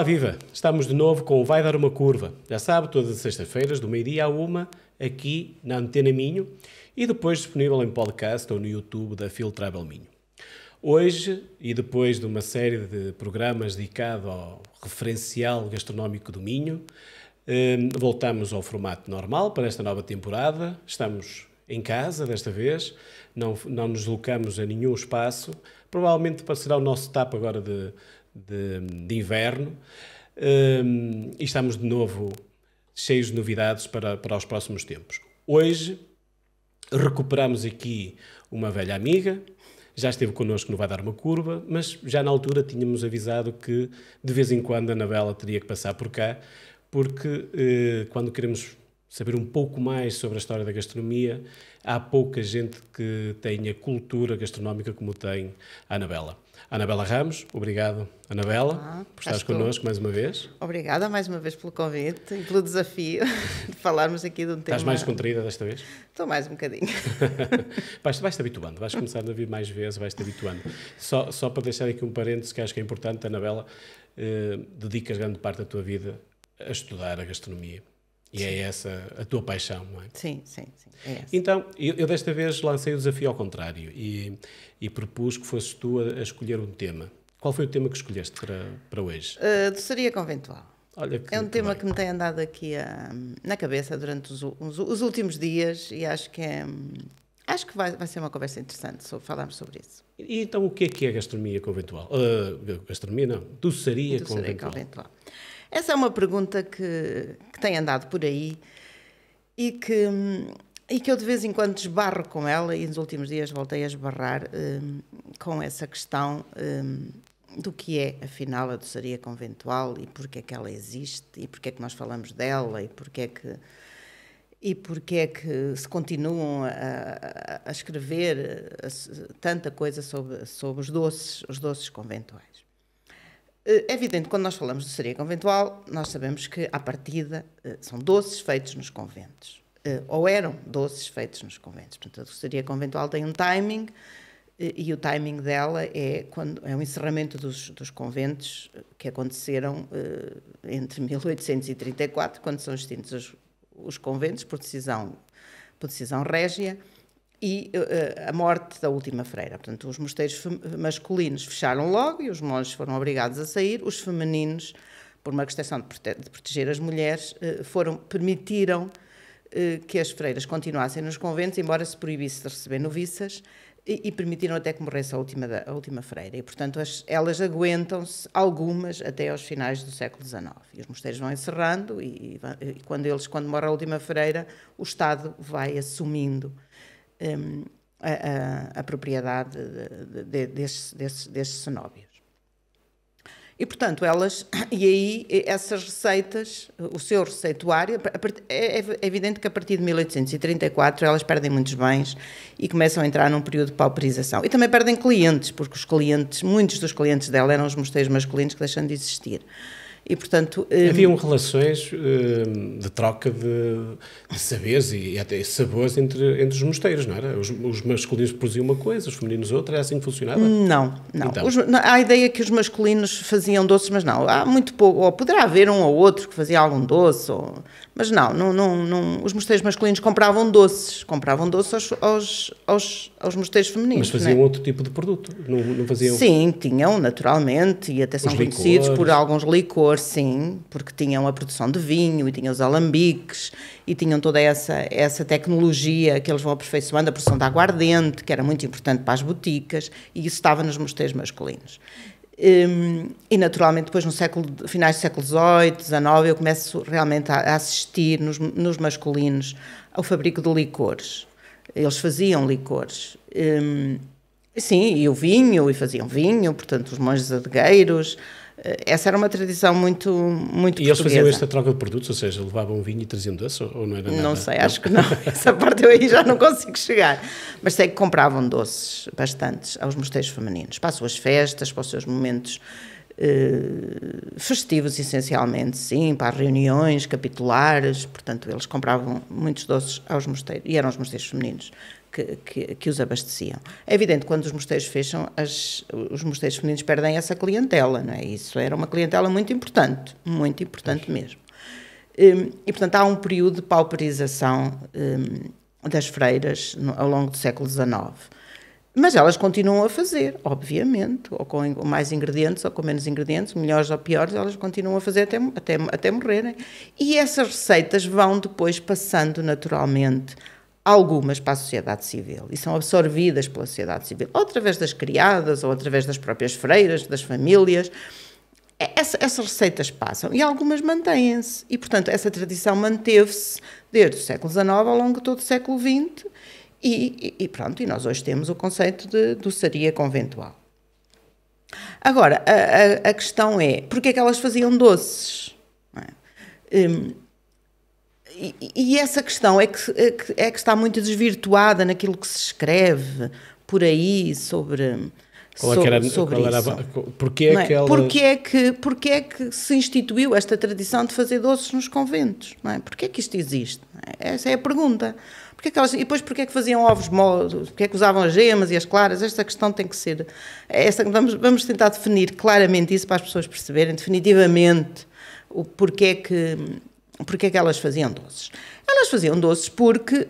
viva! Estamos de novo com o Vai Dar Uma Curva. Já sabe, todas as sextas-feiras, do meio-dia à uma, aqui na Antena Minho e depois disponível em podcast ou no YouTube da Field Travel Minho. Hoje, e depois de uma série de programas dedicados ao referencial gastronómico do Minho, voltamos ao formato normal para esta nova temporada. Estamos em casa desta vez, não nos deslocamos a nenhum espaço. Provavelmente será o nosso tapa agora de inverno, e estamos de novo cheios de novidades para os próximos tempos. Hoje recuperamos aqui uma velha amiga, já esteve connosco no Vai Dar Uma Curva, mas já na altura tínhamos avisado que de vez em quando a Anabela teria que passar por cá, porque quando queremos saber um pouco mais sobre a história da gastronomia, há pouca gente que tenha cultura gastronómica como tem a Anabela. Anabela Ramos, obrigado, Anabela, por estares connosco mais uma vez. Obrigada mais uma vez pelo convite e pelo desafio de falarmos aqui de um tema... Estás mais contraída desta vez? Estou mais um bocadinho. Vais-te habituando, vais começar a vir mais vezes, vais-te habituando. Só para deixar aqui um parênteses que acho que é importante, Anabela, dedicas grande parte da tua vida a estudar a gastronomia. E sim, é essa a tua paixão, não é? Sim, é essa. Então, eu desta vez lancei o desafio ao contrário e propus que fosses tu a escolher um tema. Qual foi o tema que escolheste para hoje? Doçaria conventual. Olha que, é um tema que me tem andado aqui na cabeça durante os últimos dias e acho que vai ser uma conversa interessante falarmos sobre isso. E então o que é gastronomia conventual? Gastronomia não, doçaria conventual. Essa é uma pergunta que tem andado por aí e que eu de vez em quando esbarro com ela, e nos últimos dias voltei a esbarrar com essa questão do que é, afinal, a doçaria conventual e porque é que ela existe e porque é que nós falamos dela e porque é que se continuam a escrever tanta coisa sobre os doces conventuais. É evidente que quando nós falamos de doçaria conventual, nós sabemos que, à partida, são doces feitos nos conventos. Ou eram doces feitos nos conventos. Portanto, a doçaria conventual tem um timing, e o timing dela é o encerramento dos conventos que aconteceram entre 1834, quando são extintos os conventos, por decisão régia, e a morte da última freira. Portanto, os mosteiros masculinos fecharam logo e os monges foram obrigados a sair. Os femininos, por uma questão de proteger as mulheres, permitiram que as freiras continuassem nos conventos, embora se proibisse de receber noviças, e permitiram até que morresse a última freira. E, portanto, elas aguentam-se, algumas, até aos finais do século XIX. E os mosteiros vão encerrando e quando morre a última freira, o Estado vai assumindo a propriedade desses cenóbios. E, portanto, essas receitas, o seu receituário, é evidente que a partir de 1834 elas perdem muitos bens e começam a entrar num período de pauperização. E também perdem clientes, porque muitos dos clientes dela eram os mosteiros masculinos que deixam de existir. E, portanto, haviam relações de troca de saberes e até sabores entre os mosteiros, não era? Os masculinos produziam uma coisa, os femininos outra, é assim que funcionava? Não. Então. Há a ideia que os masculinos faziam doces, mas não. Há muito pouco, ou poderá haver um ou outro que fazia algum doce, mas não. Os mosteiros masculinos compravam doces aos mosteiros femininos. Mas faziam outro tipo de produto? Não faziam? Sim, tinham, naturalmente, e até são conhecidos por alguns licores. Sim, porque tinham a produção de vinho e tinham os alambiques e tinham toda essa tecnologia que eles vão aperfeiçoando, a produção de aguardente, que era muito importante para as boticas, e isso estava nos mosteiros masculinos. E naturalmente depois finais do século XVIII, XIX, eu começo realmente a assistir nos masculinos ao fabrico de licores. Eles faziam licores. Sim, e o vinho, e faziam vinho, portanto os monges adegueiros. Essa era uma tradição muito portuguesa. E eles faziam esta troca de produtos, ou seja, levavam vinho e traziam doce, ou não era nada? Não sei, acho que não. Essa parte eu aí já não consigo chegar. Mas sei que compravam doces bastantes aos mosteiros femininos, para as suas festas, para os seus momentos festivos essencialmente, sim, para as reuniões capitulares, portanto eles compravam muitos doces aos mosteiros, e eram os mosteiros femininos que os abasteciam. É evidente que quando os mosteiros fecham, os mosteiros femininos perdem essa clientela, não é? Isso era uma clientela muito importante mesmo. E portanto há um período de pauperização das freiras ao longo do século XIX. Mas elas continuam a fazer, obviamente, ou com mais ingredientes ou com menos ingredientes, melhores ou piores, elas continuam a fazer até morrerem. E essas receitas vão depois passando naturalmente, algumas para a sociedade civil, e são absorvidas pela sociedade civil, ou através das criadas, ou através das próprias freiras, das famílias. Essas receitas passam, e algumas mantêm-se. E, portanto, essa tradição manteve-se desde o século XIX ao longo de todo o século XX, e pronto, e nós hoje temos o conceito de doçaria conventual. Agora, a questão é, porquê é que elas faziam doces? Não é? E essa questão é que está muito desvirtuada naquilo que se escreve por aí sobre Porquê é que se instituiu esta tradição de fazer doces nos conventos? Não é? Porquê é que isto existe? Essa é a pergunta. E depois porquê é que faziam ovos moles? Porquê é que usavam as gemas e as claras? Esta questão tem que ser... Vamos tentar definir claramente isso para as pessoas perceberem definitivamente porquê é que elas faziam doces. Elas faziam doces porque,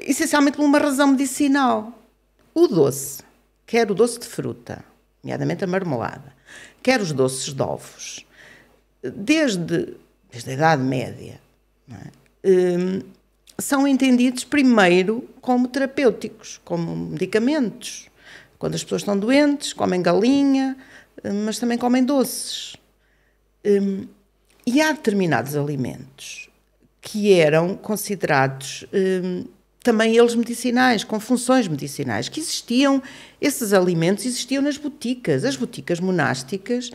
essencialmente por uma razão medicinal. O doce, quer o doce de fruta, nomeadamente a marmelada, quer os doces de ovos, desde a Idade Média, não é? São entendidos primeiro como terapêuticos, como medicamentos. Quando as pessoas estão doentes, comem galinha, mas também comem doces. E há determinados alimentos que eram considerados também eles medicinais, com funções medicinais, que existiam, esses alimentos existiam nas boticas, as boticas monásticas.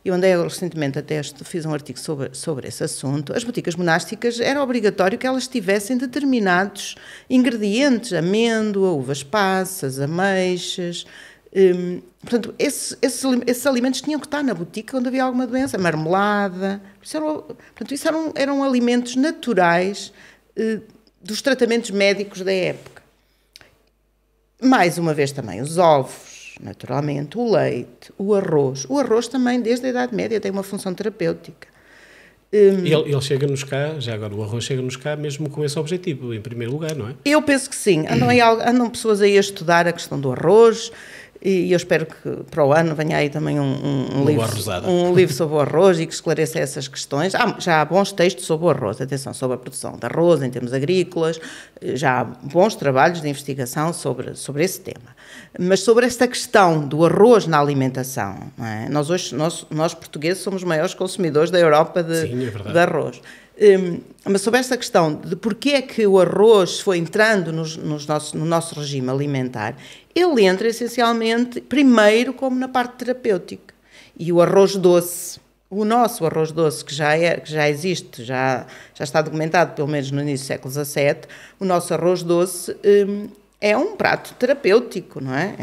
Eu andei recentemente até fiz um artigo sobre esse assunto. As boticas monásticas era obrigatório que elas tivessem determinados ingredientes, amêndoa, uvas passas, ameixas. Portanto, esses alimentos tinham que estar na botica onde havia alguma doença, marmelada. Isso eram alimentos naturais dos tratamentos médicos da época. Mais uma vez também, os ovos, naturalmente, o leite, o arroz. O arroz também, desde a Idade Média, tem uma função terapêutica. Ele chega-nos cá, já agora o arroz chega-nos cá mesmo com esse objetivo, em primeiro lugar, não é? Eu penso que sim. Andam pessoas aí a estudar a questão do arroz, e eu espero que para o ano venha aí também um livro sobre o arroz e que esclareça essas questões. Já há bons textos sobre o arroz, atenção, sobre a produção de arroz em termos agrícolas, já há bons trabalhos de investigação sobre esse tema. Mas sobre esta questão do arroz na alimentação, não é? Nós portugueses somos os maiores consumidores da Europa de arroz. Mas sobre esta questão de porquê é que o arroz foi entrando no nosso regime alimentar, ele entra essencialmente primeiro como na parte terapêutica. E o arroz doce, o nosso arroz doce, que já existe, já está documentado pelo menos no início do século XVII, o nosso arroz doce é um prato terapêutico, não é?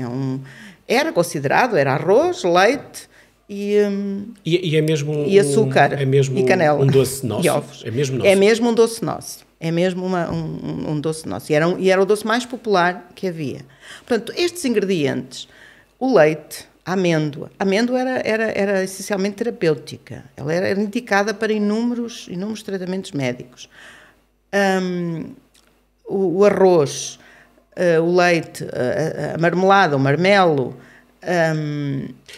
Era considerado, era arroz, leite e é mesmo e açúcar e canela um doce nosso. E ovos. É mesmo nosso. É mesmo um doce nosso. É mesmo um doce nosso. E era o doce mais popular que havia. Portanto, estes ingredientes, o leite, a amêndoa. A amêndoa era essencialmente terapêutica. Ela era indicada para inúmeros tratamentos médicos. O arroz, o leite, a marmelada, o marmelo,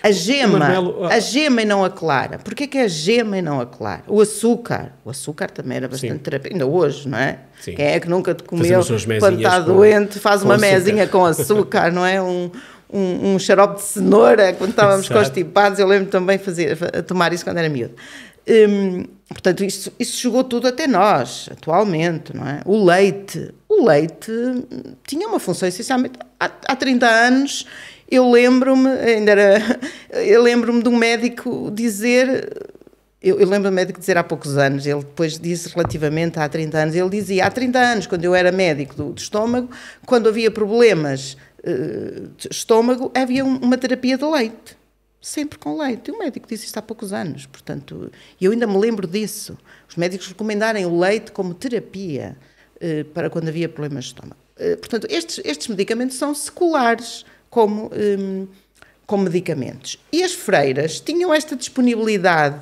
a gema e não a clara. Porquê que é a gema e não a clara? O açúcar também era bastante terapêutico, ainda hoje, não é? Sim. Quem é que nunca te comeu quando está doente, faz uma mesinha com açúcar, não é? Um xarope de cenoura, quando estávamos constipados, eu lembro também de tomar isso quando era miúdo. Portanto, isso chegou tudo até nós, atualmente, não é? O leite tinha uma função essencialmente. Há 30 anos, eu lembro-me de um médico dizer... Eu lembro do médico dizer há poucos anos, ele depois disse relativamente há 30 anos, ele dizia, há 30 anos, quando eu era médico do estômago, quando havia problemas de estômago, havia uma terapia de leite. sempre com leite. O médico disse isto há poucos anos, portanto, e eu ainda me lembro disso. Os médicos recomendarem o leite como terapia para quando havia problemas de estômago. Portanto, estes medicamentos são seculares como medicamentos. E as freiras tinham esta disponibilidade,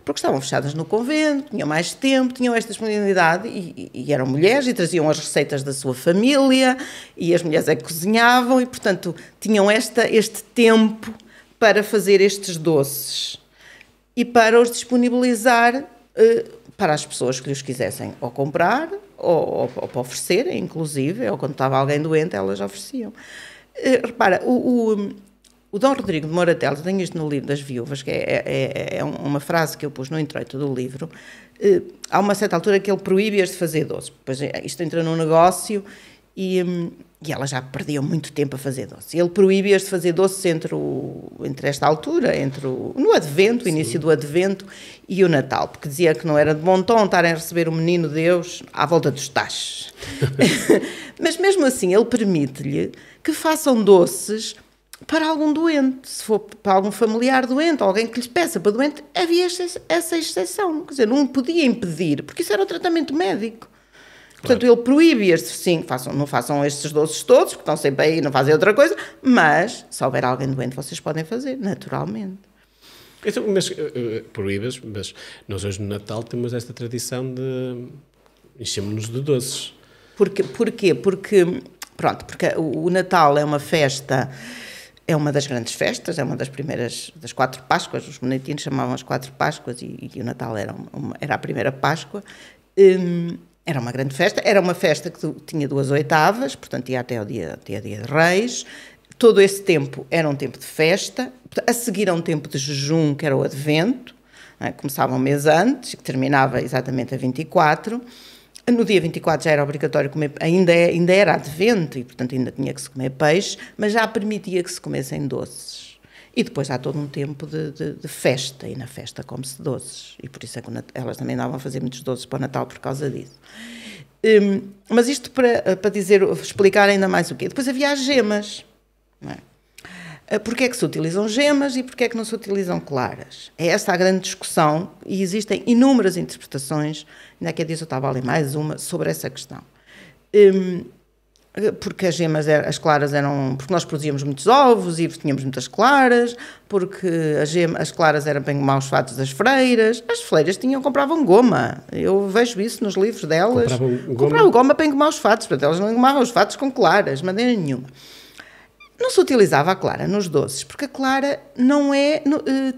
porque estavam fechadas no convento, tinham mais tempo, tinham esta disponibilidade e eram mulheres e traziam as receitas da sua família e as mulheres é que cozinhavam e, portanto, tinham este tempo para fazer estes doces e para os disponibilizar para as pessoas que lhes quisessem ou comprar ou para oferecerem, inclusive, ou quando estava alguém doente, elas ofereciam. Repara, o Dom Rodrigo de Mouratel, tenho isto no livro das viúvas, que é uma frase que eu pus no introito do livro, há uma certa altura que ele proíbe-as de fazer doces. Depois isto entra num negócio e elas já perdiam muito tempo a fazer doces. Ele proíbe-as de fazer doces entre esta altura, no Advento, o início do Advento e o Natal, porque dizia que não era de bom tom estarem a receber o menino Deus à volta dos tachos. Mas mesmo assim ele permite-lhe que façam doces para algum doente, se for para algum familiar doente, ou alguém que lhes peça para doente, havia essa exceção. Quer dizer, não podia impedir, porque isso era o tratamento médico. Portanto, ele proíbe-as, sim, não façam estes doces todos, porque estão sempre aí, não fazem outra coisa, mas, se houver alguém doente, vocês podem fazer, naturalmente. Então, mas proíbas, mas nós hoje no Natal temos esta tradição de enchemos-nos de doces. Porquê? Porque o Natal é uma festa, é uma das grandes festas, é uma das primeiras, das 4 Páscoas, os beneditinos chamavam as 4 Páscoas e o Natal era a primeira Páscoa. Era uma grande festa, era uma festa que tinha 2 oitavas, portanto ia até dia de Reis. Todo esse tempo era um tempo de festa, a seguir a um tempo de jejum, que era o Advento, começava um mês antes, que terminava exatamente a 24. No dia 24 já era obrigatório comer, ainda era Advento e, portanto, ainda tinha que se comer peixe, mas já permitia que se comessem doces. E depois há todo um tempo de festa, e na festa come-se doces. E por isso é que elas também andavam a fazer muitos doces para o Natal por causa disso. Mas isto para explicar ainda mais o quê? Depois havia as gemas. Não é? Porquê é que se utilizam gemas e porquê é que não se utilizam claras? É esta a grande discussão e existem inúmeras interpretações. Ainda há dias eu estava a ler mais uma sobre essa questão. Porque as claras eram... Porque nós produzíamos muitos ovos e tínhamos muitas claras, porque as claras eram bem como os fatos das freiras. As freiras compravam goma. Eu vejo isso nos livros delas. Compravam goma para engomar os fatos. Portanto, elas não engomavam os fatos com claras, de maneira nenhuma. Não se utilizava a clara nos doces, porque a clara não é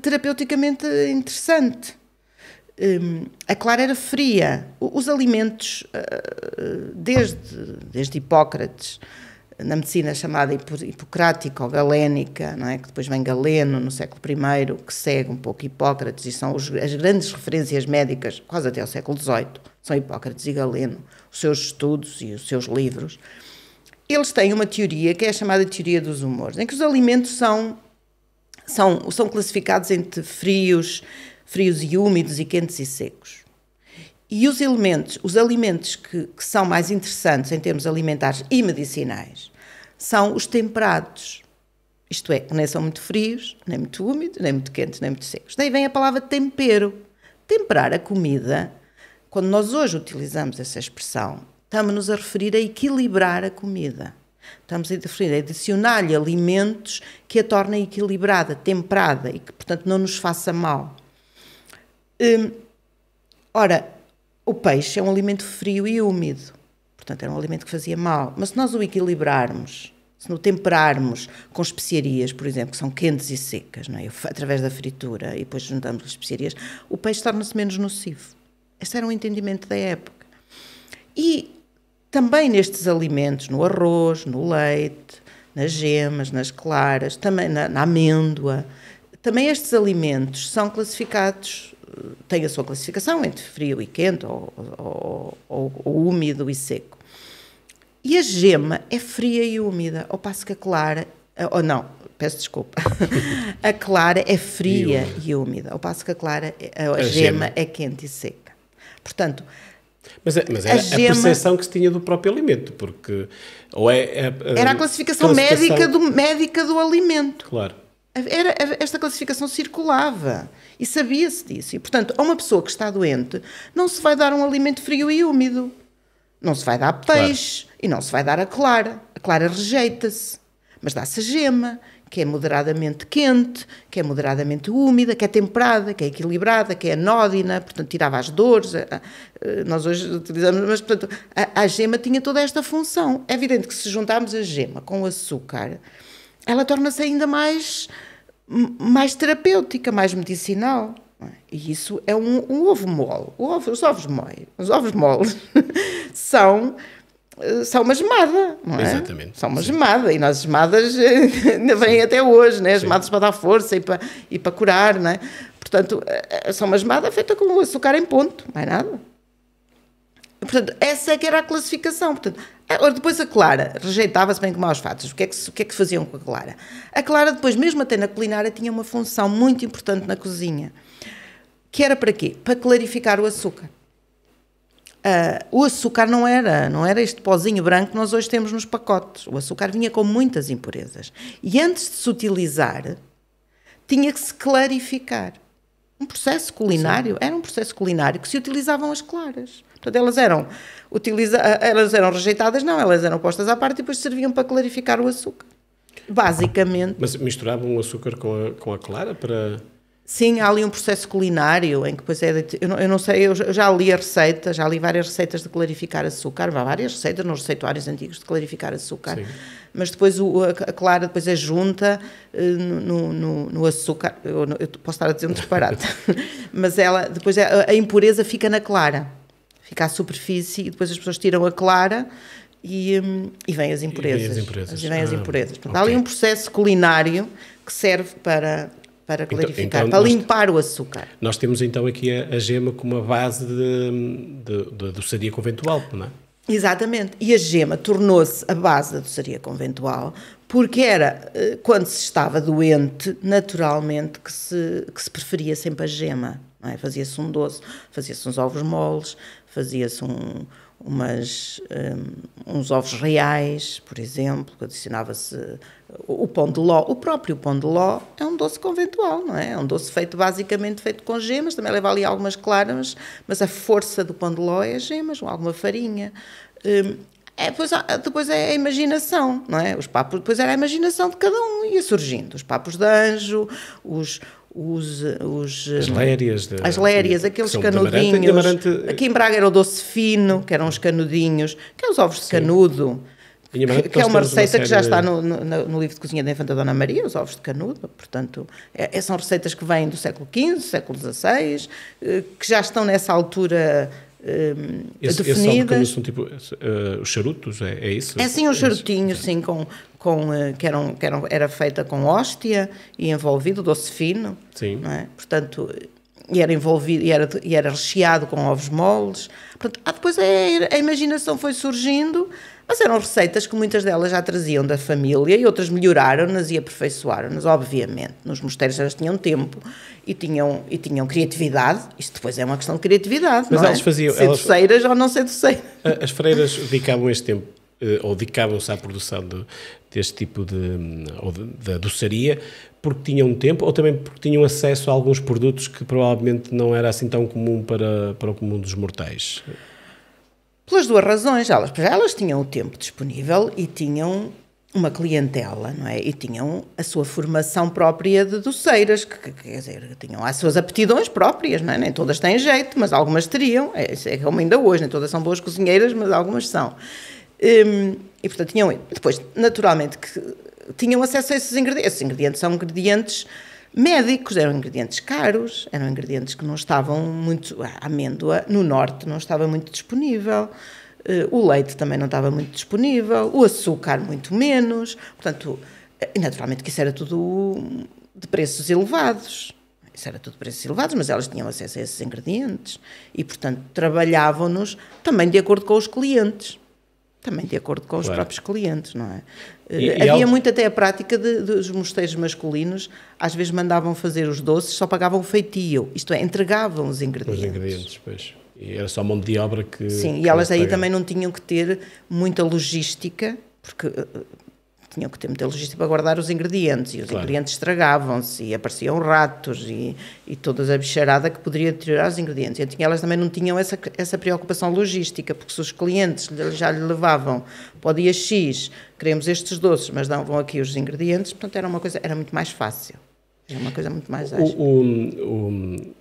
terapeuticamente interessante. A clara era fria. Os alimentos, desde Hipócrates, na medicina chamada hipocrática ou galénica, não é? Que depois vem Galeno no século I, que segue um pouco Hipócrates, e são as grandes referências médicas, quase até ao século XVIII, são Hipócrates e Galeno, os seus estudos e os seus livros. Eles têm uma teoria que é a chamada teoria dos humores, em que os alimentos são classificados entre frios e úmidos e quentes e secos. E os alimentos que são mais interessantes em termos alimentares e medicinais são os temperados. Isto é, que nem são muito frios, nem muito úmidos, nem muito quentes, nem muito secos. Daí vem a palavra tempero. Temperar a comida, quando nós hoje utilizamos essa expressão, estamos-nos a referir a equilibrar a comida. Estamos a referir a adicionar-lhe alimentos que a tornem equilibrada, temperada e que, portanto, não nos faça mal. Ora, o peixe é um alimento frio e úmido, portanto era um alimento que fazia mal, mas se nós o equilibrarmos, se o temperarmos com especiarias, por exemplo, que são quentes e secas, não é? Através da fritura e depois juntamos as especiarias, o peixe torna-se menos nocivo. Esse era um entendimento da época. E também nestes alimentos, no arroz, no leite, nas gemas, nas claras, também na amêndoa, também estes alimentos são classificados, têm a sua classificação entre frio e quente, ou úmido e seco. E a gema é fria e úmida, ao passo que a clara... peço desculpa. A clara é fria e úmida, ao passo que a gema é quente e seca. Portanto... Mas era a percepção que se tinha do próprio alimento, porque... era a classificação médica do alimento. Claro. Esta classificação circulava e sabia-se disso. E, portanto, a uma pessoa que está doente não se vai dar um alimento frio e úmido. Não se vai dar peixe e não se vai dar a clara. A clara rejeita-se. Mas dá-se a gema, que é moderadamente quente, que é moderadamente úmida, que é temperada, que é equilibrada, que é anódina, portanto, tirava as dores. Nós hoje utilizamos, mas, portanto, a gema tinha toda esta função. É evidente que se juntarmos a gema com o açúcar, ela torna-se ainda mais terapêutica, mais medicinal. E isso é um ovo mole. Os ovos moles são uma gemada, não é? Exatamente. São uma gemada. E nós gemadas ainda vêm até hoje, né? As gemadas para dar força e para curar, não é? Portanto, são uma gemada feita com o açúcar em ponto, mais nada. Portanto, essa é que era a classificação. Portanto, depois a clara rejeitava-se bem com maus fatos. O que é que faziam com a clara? A clara, depois, mesmo até na culinária, tinha uma função muito importante na cozinha. Que era para quê? Para clarificar o açúcar. O açúcar não era este pozinho branco que nós hoje temos nos pacotes. O açúcar vinha com muitas impurezas. E antes de se utilizar, tinha que se clarificar. Um processo culinário, era um processo culinário que se utilizavam as claras. Portanto, elas eram rejeitadas, não, elas eram postas à parte e depois serviam para clarificar o açúcar. Basicamente. Mas misturavam o açúcar com a clara para... Sim, há ali um processo culinário em que depois eu não sei, eu já li a receita, já li várias receitas de clarificar açúcar, há várias receitas nos receituários antigos de clarificar açúcar, sim. Mas depois a clara depois é junta no açúcar, eu posso estar a dizer um disparate, mas depois a impureza fica na clara, fica à superfície e depois as pessoas tiram a clara e vêm as impurezas. Vêm as impurezas. Portanto, há ali um processo culinário que serve para clarificar, então, para limpar o açúcar. Nós temos então aqui a gema como a base da doçaria conventual, não é? Exatamente. E a gema tornou-se a base da doçaria conventual porque era, quando se estava doente, naturalmente que se preferia sempre a gema. Não é? Fazia-se um doce, fazia-se uns ovos moles, fazia-se uns ovos reais, por exemplo, adicionava-se o pão de ló. O próprio pão de ló é um doce conventual, não é? É um doce basicamente feito com gemas, também leva ali algumas claras, mas a força do pão de ló é as gemas, ou alguma farinha. Depois é a imaginação, não é? Os papos, depois era a imaginação de cada um, ia surgindo. Os papos de anjo, as lérias, aqueles canudinhos. Aqui em Braga era o doce fino, que eram os canudinhos, que é os ovos de canudo, que é uma receita que já está no livro de cozinha da Infanta Dona Maria, os ovos de canudo. Portanto, são receitas que vêm do século XV, século XVI, que já estão nessa altura definidas. Esses ovos de canudo são tipo os charutos, é isso? É sim, um charutinho, sim, era feita com hóstia e envolvido, doce fino. Sim. Não é? Portanto, e era envolvido, e era recheado com ovos moles. Portanto, depois a imaginação foi surgindo, mas eram receitas que muitas delas já traziam da família e outras melhoraram-nas e aperfeiçoaram-nas, obviamente. Nos mosteiros elas tinham tempo e tinham criatividade. Isto depois é uma questão de criatividade, mas não elas faziam, ser doceiras ou não ser doceiras. As freiras dedicavam este tempo, ou dedicavam-se à produção deste tipo da doçaria, porque tinham tempo ou também porque tinham acesso a alguns produtos que provavelmente não era assim tão comum para o comum dos mortais? Pelas duas razões. Elas tinham o tempo disponível e tinham uma clientela, não é? E tinham a sua formação própria de doceiras, quer dizer, tinham as suas aptidões próprias, não é? Nem todas têm jeito, mas algumas teriam. É como ainda hoje, nem todas são boas cozinheiras, mas algumas são. E, portanto, depois, naturalmente, que tinham acesso a esses ingredientes. Esses ingredientes são ingredientes médicos, eram ingredientes caros, eram ingredientes que não estavam muito... A amêndoa, no norte, não estava muito disponível, o leite também não estava muito disponível, o açúcar muito menos, portanto, naturalmente que isso era tudo de preços elevados. Isso era tudo de preços elevados, mas elas tinham acesso a esses ingredientes e, portanto, trabalhavam-nos também de acordo com os clientes. Também de acordo com os próprios clientes, não é? Havia muito até a prática dos mosteiros masculinos, às vezes mandavam fazer os doces, só pagavam o feitio, isto é, entregavam os ingredientes. Os ingredientes, pois. E era só mão de obra que... Sim, e elas aí também não tinham que ter muita logística, porque tinham que ter muita logística para guardar os ingredientes, e os ingredientes estragavam-se, e apareciam ratos, e toda a bicharada que poderia deteriorar os ingredientes. Então, elas também não tinham essa preocupação logística, porque se os clientes já lhe levavam para o dia X, queremos estes doces, mas não vão aqui os ingredientes, portanto era muito mais fácil. É uma coisa muito mais ágil.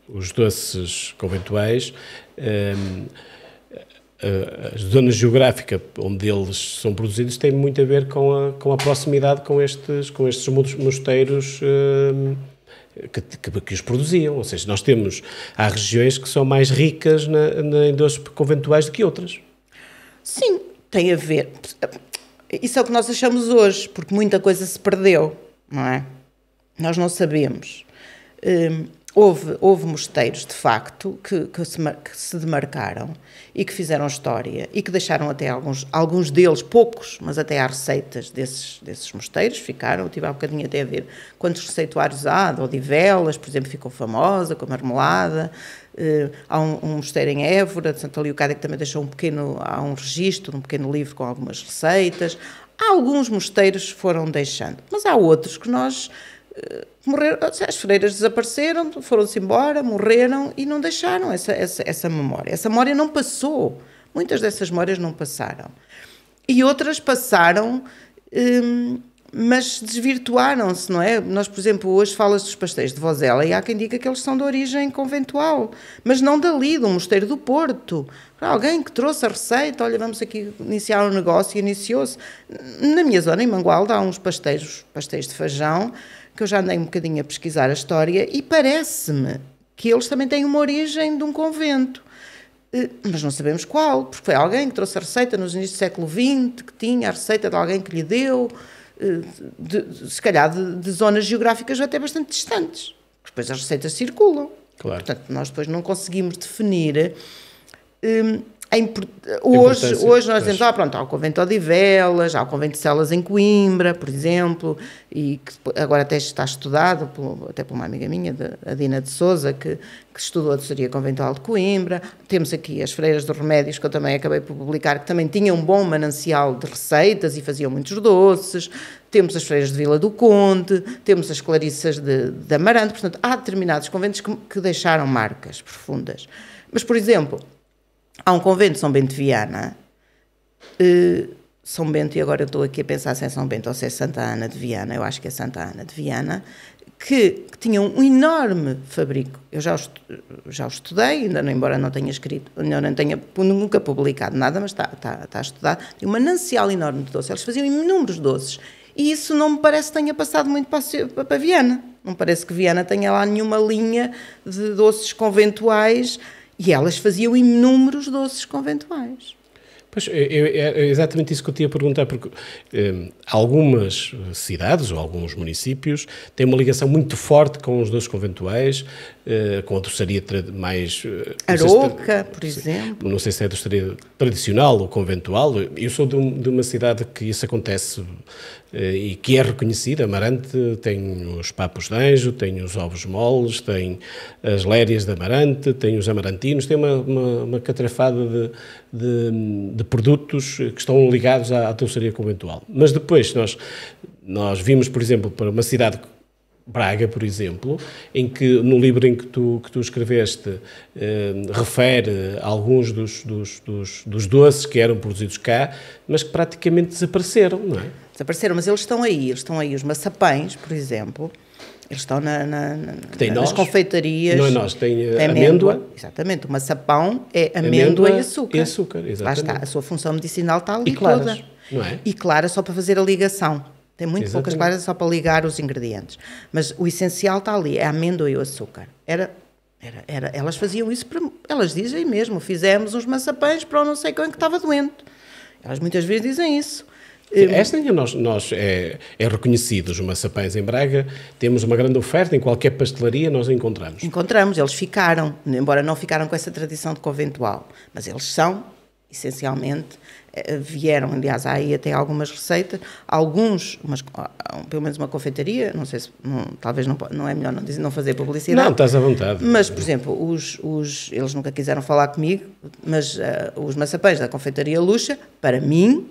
Os doces conventuais, a zona geográfica onde eles são produzidos tem muito a ver com a proximidade com estes mosteiros que os produziam. Ou seja, há regiões que são mais ricas em doces conventuais do que outras. Sim, tem a ver. Isso é o que nós achamos hoje, porque muita coisa se perdeu, não é? Nós não sabemos. Houve mosteiros, de facto, que se demarcaram e que fizeram história e que deixaram até alguns deles, poucos, mas até há receitas desses mosteiros, ficaram. Eu tive há bocadinho até a ver quantos receituários há, de Odivelas, por exemplo, ficou famosa, com a marmelada. Há um mosteiro em Évora, de Santa Leocádia, que também deixou há um registro, um pequeno livro com algumas receitas. Há alguns mosteiros que foram deixando, mas há outros que nós... morreram, as freiras desapareceram, foram-se embora, morreram e não deixaram essa memória. Essa memória não passou. Muitas dessas memórias não passaram. E outras passaram, mas desvirtuaram-se, não é? Nós, por exemplo, hoje fala-se dos pastéis de Vozela e há quem diga que eles são de origem conventual, mas não dali, do Mosteiro do Porto. Alguém que trouxe a receita, olha, vamos aqui iniciar um negócio, e iniciou-se. Na minha zona, em Mangualde, há uns pastéis de feijão, que eu já andei um bocadinho a pesquisar a história, e parece-me que eles também têm uma origem de um convento. Mas não sabemos qual, porque foi alguém que trouxe a receita nos inícios do século XX, que tinha a receita de alguém que lhe deu, se calhar de zonas geográficas até bastante distantes. Depois as receitas circulam. Claro. Portanto, nós depois não conseguimos definir... Hoje nós dizemos, há o convento de Odivelas, há o convento de Celas em Coimbra, por exemplo, e que agora até está estudado, até por uma amiga minha, a Dina de Sousa, que estudou a doçaria conventual de Coimbra. Temos aqui as Freiras dos Remédios, que eu também acabei por publicar, que também tinham um bom manancial de receitas e faziam muitos doces. Temos as Freiras de Vila do Conde, temos as Clarissas de Amarante. Portanto, há determinados conventos que deixaram marcas profundas. Mas, por exemplo... há um convento de São Bento de Viana, São Bento, e agora eu estou aqui a pensar se é São Bento ou se é Santa Ana de Viana, eu acho que é Santa Ana de Viana, que tinha um enorme fabrico. Eu já o estudei, embora não tenha escrito, nunca publicado nada, mas está estudado. Tem um manancial enorme de doces, eles faziam inúmeros doces, e isso não me parece que tenha passado muito para Viana. Não parece que Viana tenha lá nenhuma linha de doces conventuais. E elas faziam inúmeros doces conventuais. Pois, é exatamente isso que eu te ia perguntar, porque algumas cidades ou alguns municípios têm uma ligação muito forte com os doces conventuais, com a doçaria mais... Aroca, por exemplo. Não sei se é a doçaria tradicional ou conventual. Eu sou de uma cidade que isso acontece e que é reconhecida. Amarante tem os papos de anjo, tem os ovos moles, tem as lérias de Amarante, tem os amarantinos, tem uma catrafada de produtos que estão ligados à doçaria conventual. Mas depois nós vimos, por exemplo, para uma cidade, Braga, por exemplo, em que no livro em que tu escreveste refere alguns dos doces que eram produzidos cá, mas que praticamente desapareceram, não é? Desapareceram, mas eles estão aí. Os maçapães, por exemplo, eles estão nas confeitarias. Não é nós, tem amêndoa. Exatamente, o maçapão é amêndoa e açúcar. E açúcar, exatamente. Lá está, a sua função medicinal está ali e claras, toda. Não é? E clara só para fazer a ligação. Tem muito poucas claras só para ligar os ingredientes. Mas o essencial está ali, é a amêndoa e o açúcar. Elas faziam isso, elas dizem mesmo, fizemos uns maçapães para o não sei quem que estava doente. Elas muitas vezes dizem isso. Esta nós é reconhecido, os maçapães em Braga, temos uma grande oferta, em qualquer pastelaria nós encontramos. Encontramos, eles ficaram, embora não ficaram com essa tradição de conventual, mas eles são, essencialmente, vieram, aliás, há aí até algumas receitas, pelo menos uma confeitaria, não sei se, talvez não é melhor não fazer publicidade. Não, estás à vontade. Mas, por exemplo, eles nunca quiseram falar comigo, mas os maçapães da confeitaria Luxa, para mim,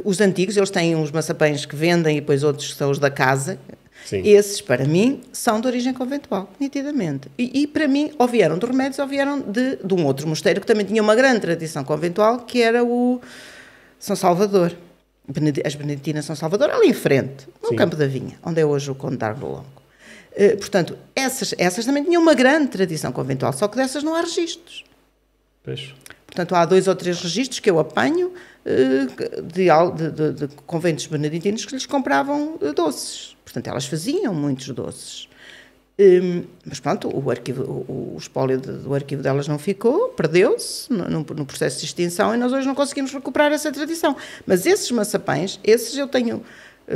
Os antigos, eles têm uns maçapães que vendem e depois outros que são os da casa. Sim. Esses, para mim, são de origem conventual, nitidamente. E para mim, ou vieram de Remédios ou vieram de um outro mosteiro que também tinha uma grande tradição conventual, que era o São Salvador. As Beneditinas São Salvador, ali em frente, no Sim. Campo da Vinha, onde é hoje o Conde de Argo Longo. Portanto, essas também tinham uma grande tradição conventual, só que dessas não há registros. Pois. Portanto, há 2 ou 3 registros que eu apanho de conventos beneditinos que lhes compravam doces. Portanto, elas faziam muitos doces. Mas pronto, o espólio do arquivo delas não ficou, perdeu-se no processo de extinção e nós hoje não conseguimos recuperar essa tradição. Mas esses maçapães, esses eu tenho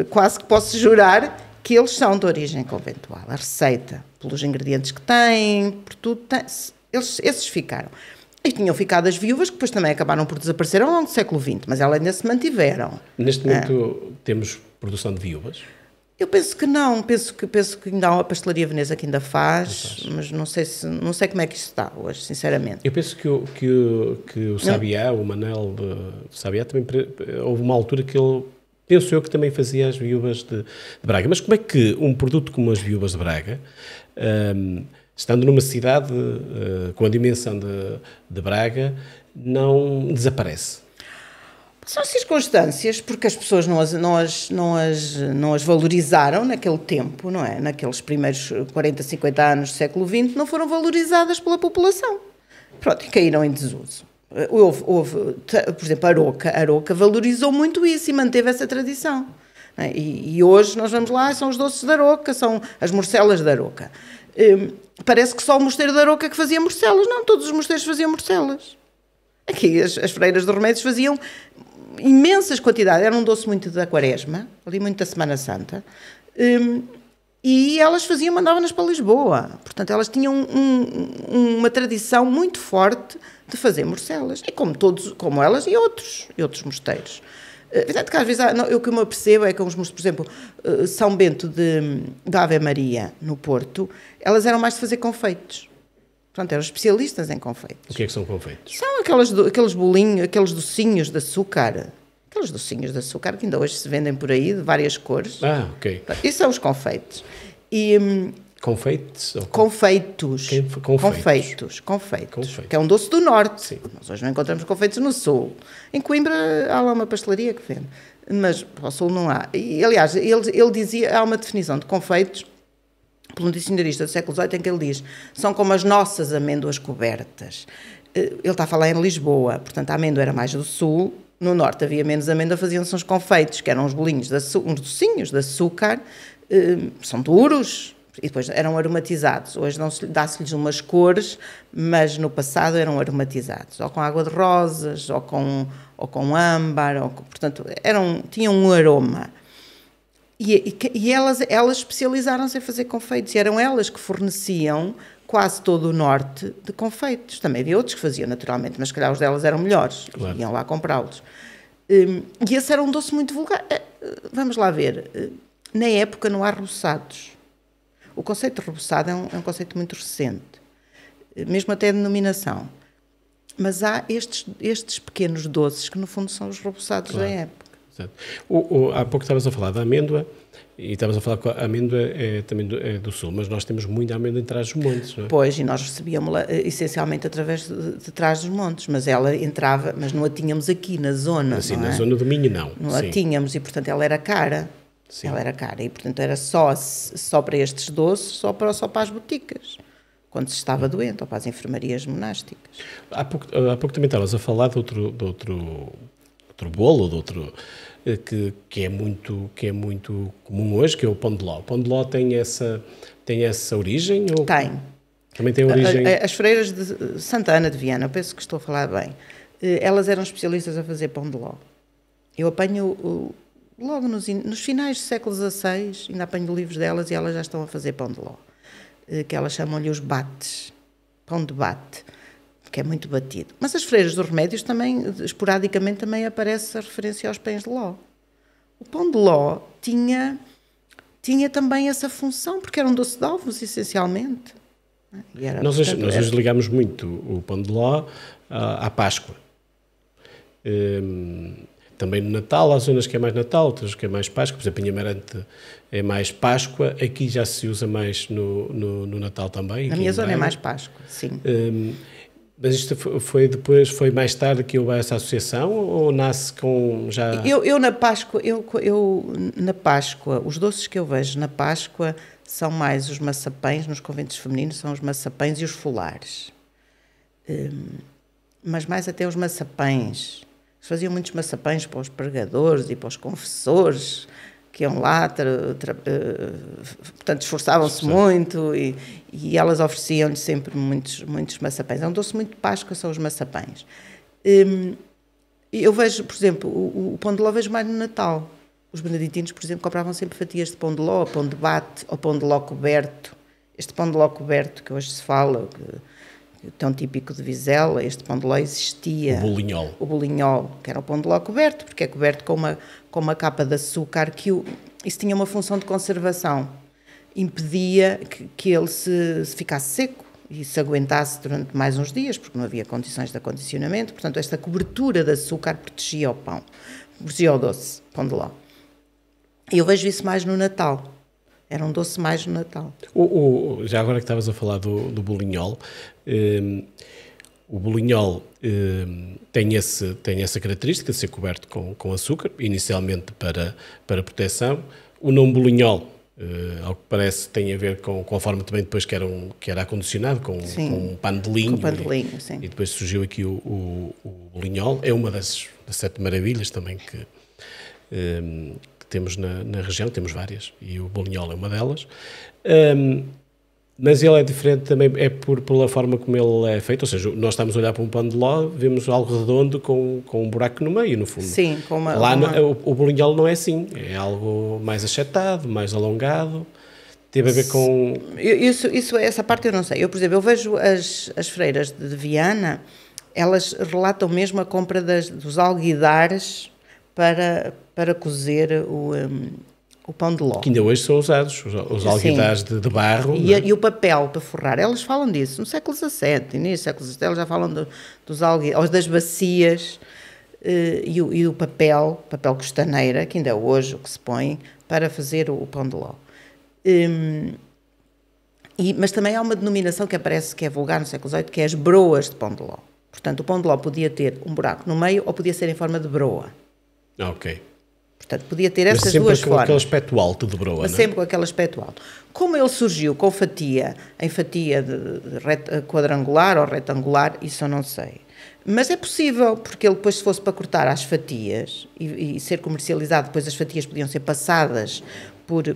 quase que posso jurar que eles são de origem conventual. A receita, pelos ingredientes que têm, por tudo, esses ficaram. E tinham ficado as viúvas, que depois também acabaram por desaparecer ao longo do século XX, mas elas ainda se mantiveram. Neste momento temos produção de viúvas? Eu penso que não, penso que ainda há a Pastelaria Veneza que ainda faz, mas não sei como é que isso está hoje, sinceramente. Eu penso que o Sabiá, o Manel de Sabiá, também houve uma altura que ele, penso eu, que também fazia as viúvas de Braga. Mas como é que um produto como as viúvas de Braga, estando numa cidade com a dimensão de Braga, não desaparece? São circunstâncias, porque as pessoas não as valorizaram naquele tempo, não é? Naqueles primeiros 40, 50 anos do século XX, não foram valorizadas pela população. Pronto, e caíram em desuso. Houve, por exemplo, a Aroca valorizou muito isso e manteve essa tradição. Não é? E hoje nós vamos lá, são os doces da Aroca, são as morcelas da Aroca. Parece que só o mosteiro da Aroca que fazia morcelas. Não, todos os mosteiros faziam morcelas. Aqui as freiras de Remédios faziam imensas quantidades, era um doce muito da Quaresma, ali muito da Semana Santa, e elas mandavam-nas para Lisboa. Portanto, elas tinham uma tradição muito forte de fazer morcelas, e como elas e outros mosteiros. Verdade que às vezes, o que eu me apercebo é que, por exemplo, São Bento da Ave Maria, no Porto, elas eram mais de fazer confeitos. Portanto, eram especialistas em confeitos. O que é que são confeitos? São aqueles bolinhos, aqueles docinhos de açúcar. Aqueles docinhos de açúcar que ainda hoje se vendem por aí, de várias cores. Ah, ok. Isso são os confeitos. Confeitos? Confeitos. Confeitos. Que é um doce do Norte. Sim. Nós hoje não encontramos confeitos no Sul. Em Coimbra há lá uma pastelaria que vende. Mas ao Sul não há. E, aliás, ele dizia, há uma definição de confeitos por um dicionarista do século XVIII, em que ele diz: são como as nossas amêndoas cobertas. Ele está a falar em Lisboa, portanto a amêndoa era mais do sul, no norte havia menos amêndoa, faziam-se uns confeitos, que eram uns bolinhos, uns docinhos de açúcar, são duros, e depois eram aromatizados. Hoje dá-se-lhes umas cores, mas no passado eram aromatizados, ou com água de rosas, ou com âmbar, portanto tinham um aroma. E elas especializaram-se em fazer confeitos, e eram elas que forneciam quase todo o norte de confeitos. Também havia outros que faziam, naturalmente, mas se calhar os delas eram melhores, claro. Iam lá comprá-los. E esse era um doce muito vulgar. Vamos lá ver, na época não há reboçados. O conceito de reboçado é um conceito muito recente, mesmo até a denominação. Mas há estes pequenos doces que, no fundo, são os reboçados da época. Exato. Há pouco estavas a falar da amêndoa e estavas a falar que a amêndoa também do Sul, mas nós temos muita amêndoa em Trás-os-Montes, não é? Pois, e nós recebíamos-la essencialmente através de Trás-os-Montes, mas ela entrava, mas não a tínhamos aqui na zona. Assim, não na é? zona do Minho, não. Não a tínhamos, e portanto ela era cara. Sim. Ela era cara, e portanto era só para estes doces, só para as boticas, quando se estava doente, ou para as enfermarias monásticas. Há pouco também estavas a falar de outro bolo, que é muito comum hoje, que é o pão de ló. O pão de ló tem essa origem? Ou... Tem. Também tem origem... As freiras de Santa Ana de Viana, eu penso que estou a falar bem, elas eram especialistas a fazer pão de ló. Eu apanho, logo nos finais do século XVI, ainda apanho livros delas e elas já estão a fazer pão de ló, que elas chamam-lhe os bates, pão de bate, que é muito batido. Mas as freiras dos Remédios também, esporadicamente, também aparece a referência aos pães de ló. O pão de ló tinha também essa função, porque era um doce de ovos, essencialmente. Nós hoje ligamos muito o pão de ló à Páscoa. também no Natal, há zonas que é mais Natal, outras que é mais Páscoa. Por exemplo, em Amarante é mais Páscoa, aqui já se usa mais no Natal também. Na minha zona é mais Páscoa, sim. Mas isto foi mais tarde que houve essa associação ou nasce com já... Eu na Páscoa, na Páscoa, os doces que eu vejo na Páscoa são mais os maçapães, nos conventos femininos são os maçapães e os folares. Mas mais até os maçapães. Eles faziam muitos maçapães para os pregadores e para os confessores, que iam lá, portanto, esforçavam-se muito e elas ofereciam-lhe sempre muitos maçapães. É um doce muito de Páscoa, são os maçapães. Eu vejo, por exemplo, o pão de ló vejo mais no Natal. Os beneditinos, por exemplo, compravam sempre fatias de pão de ló, pão de bate ou pão de ló coberto. Este pão de ló coberto que hoje se fala, tão típico de Vizela, este pão de ló existia. O bolinhol, que era o pão de ló coberto, porque é coberto com uma capa de açúcar, isso tinha uma função de conservação. Impedia que ele se ficasse seco e se aguentasse durante mais uns dias, porque não havia condições de acondicionamento. Portanto, esta cobertura de açúcar protegia o pão, protegia o doce, pão de ló. E eu vejo isso mais no Natal. Era um doce mais no Natal. Já agora que estavas a falar do bolinhol, o bolinhol tem essa característica de ser coberto com açúcar, inicialmente para proteção. O nome bolinhol, ao que parece, tem a ver com a forma também depois que era acondicionado, com um pano de linho. Com pano de linho, sim. E depois surgiu aqui o bolinhol. É uma das 7 maravilhas também que temos na região, temos várias, e o bolinhol é uma delas. Mas ele é diferente também, pela forma como ele é feito, ou seja, nós estamos a olhar para um pão de ló, vemos algo redondo com um buraco no meio, no fundo. Sim, com uma... Lá o bolinhol não é assim, é algo mais achatado, mais alongado, teve a ver com... Essa parte eu não sei. Eu, por exemplo, eu vejo as freiras de Viana, elas relatam mesmo a compra dos alguidares para cozer o pão de ló. Que ainda hoje são usados, os alguidares de barro. E o papel para forrar, elas falam disso. No século XVII, início do século XVII, elas já falam dos alguidares, das bacias e o papel costaneira, que ainda é hoje o que se põe para fazer o pão de ló. Mas também há uma denominação que aparece, que é vulgar no século XVIII, que é as broas de pão de ló. Portanto, o pão de ló podia ter um buraco no meio ou podia ser em forma de broa. Ok. Portanto, podia ter estas duas formas. Mas sempre com aquele aspecto alto de broa, mas não é? Sempre com aquele aspecto alto. Como ele surgiu com em fatia quadrangular ou retangular, isso eu não sei. Mas é possível, porque ele depois, se fosse para cortar as fatias e ser comercializado, depois as fatias podiam ser passadas por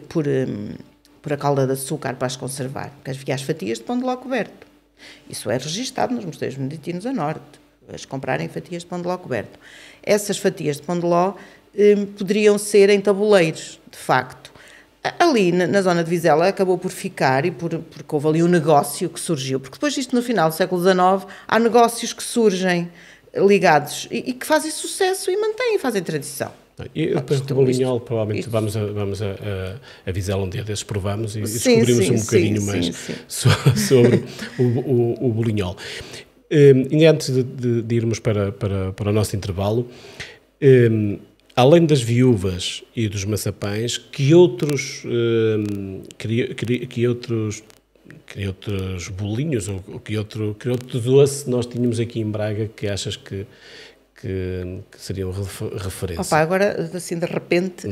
a calda de açúcar para as conservar. Porque havia as fatias de pão de ló coberto. Isso é registado nos mosteiros beneditinos a norte, as comprarem fatias de pão de ló coberto. Essas fatias de pão de ló poderiam ser em tabuleiros, de facto. Ali, na zona de Vizela, acabou por ficar, porque houve ali um negócio que surgiu, porque depois disto, no final do século XIX, há negócios que surgem ligados e que fazem sucesso e mantêm, fazem tradição. E depois do bolinhol, provavelmente vamos a Vizela um dia desses, provamos e descobrimos um bocadinho mais sobre o bolinhol. E antes de irmos para o nosso intervalo, além das viúvas e dos maçapães, que outros bolinhos ou que outro doce nós tínhamos aqui em Braga que achas que seriam referência? Opa, agora, assim, de repente,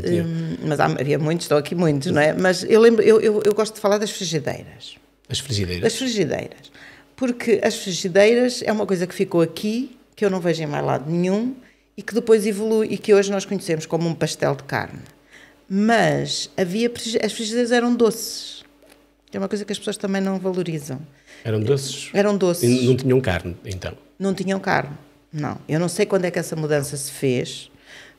mas havia muitos, estão aqui muitos, não é? Mas eu gosto de falar das frigideiras. As frigideiras? Das frigideiras. Porque as frigideiras é uma coisa que ficou aqui, que eu não vejo em mais lado nenhum, e que depois evolui, e que hoje nós conhecemos como um pastel de carne. Mas as frigideiras eram doces. É uma coisa que as pessoas também não valorizam. Eram doces? Eram doces. E não tinham carne, então? Não tinham carne, não. Eu não sei quando é que essa mudança se fez,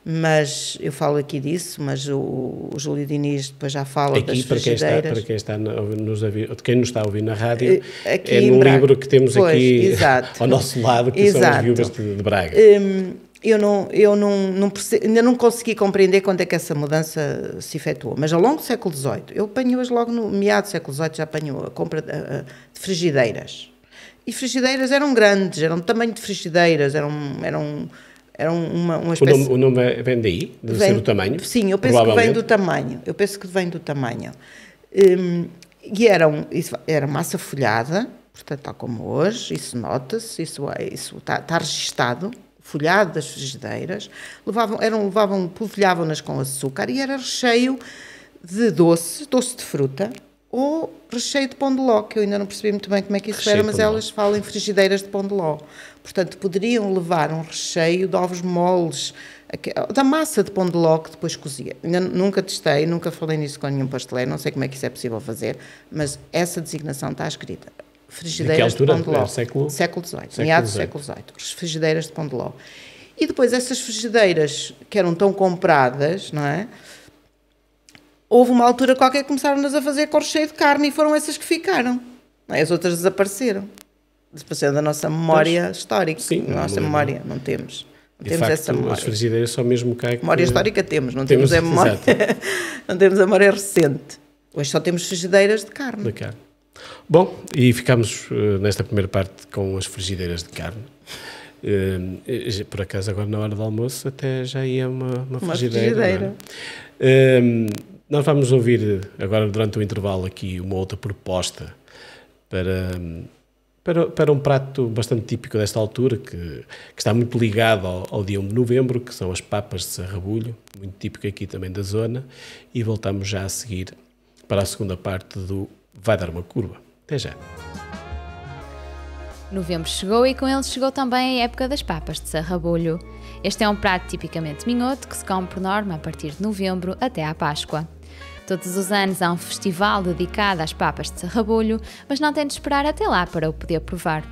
mas eu falo aqui disso, mas o Júlio Diniz depois já fala das frigideiras. Para quem nos está a ouvir na rádio, aqui é no livro que temos aqui exato. ao nosso lado, que são as viúvas de Braga. Ainda não consegui compreender quando é que essa mudança se efetuou, mas ao longo do século XVIII, eu apanho-as logo no meado do século XVIII, já apanhou a compra de frigideiras. E frigideiras eram grandes, eram do tamanho de frigideiras, Era uma espécie... O nome vem daí? Deve ser do tamanho? Sim, eu penso que vem do tamanho. Eu penso que vem do tamanho. E era massa folhada, portanto, tal como hoje, isso nota-se, isso está registado, folhado das frigideiras. Polvilhavam-nas com açúcar e era recheio de doce de fruta, ou recheio de pão de ló, que eu ainda não percebi muito bem como é que isso era, mas elas falam em frigideiras de pão de ló. Portanto, poderiam levar um recheio de ovos moles, da massa de pão de ló que depois cozia. Nunca testei, nunca falei nisso com nenhum pasteleiro, não sei como é que isso é possível fazer, mas essa designação está escrita. Frigideiras de pão de ló. Século XVIII, meados do século XVIII. Frigideiras de pão de ló. E depois essas frigideiras, que eram tão compradas, não é? Houve uma altura qualquer que começaram-nas a fazer com recheio de carne e foram essas que ficaram. As outras desapareceram. Desapareceram da nossa memória histórica. Sim, nossa memória, não temos. Não de temos facto, essa memória. As frigideiras só mesmo cá que... Memória histórica temos, não temos a memória. Não temos a memória recente. Hoje só temos frigideiras de carne. De carne. Bom, e ficamos nesta primeira parte com as frigideiras de carne. Por acaso, agora na hora do almoço, até já ia uma frigideira. Nós vamos ouvir agora, durante o intervalo, aqui uma outra proposta para um prato bastante típico desta altura, que está muito ligado ao dia 1 de novembro, que são as papas de sarrabulho, muito típico aqui também da zona, e voltamos já a seguir para a segunda parte do Vai Dar Uma Curva. Até já. Novembro chegou e com ele chegou também a época das papas de sarrabulho. Este é um prato tipicamente minhoto que se come por norma a partir de novembro até à Páscoa. Todos os anos há um festival dedicado às papas de sarrabulho, mas não tem de esperar até lá para o poder provar.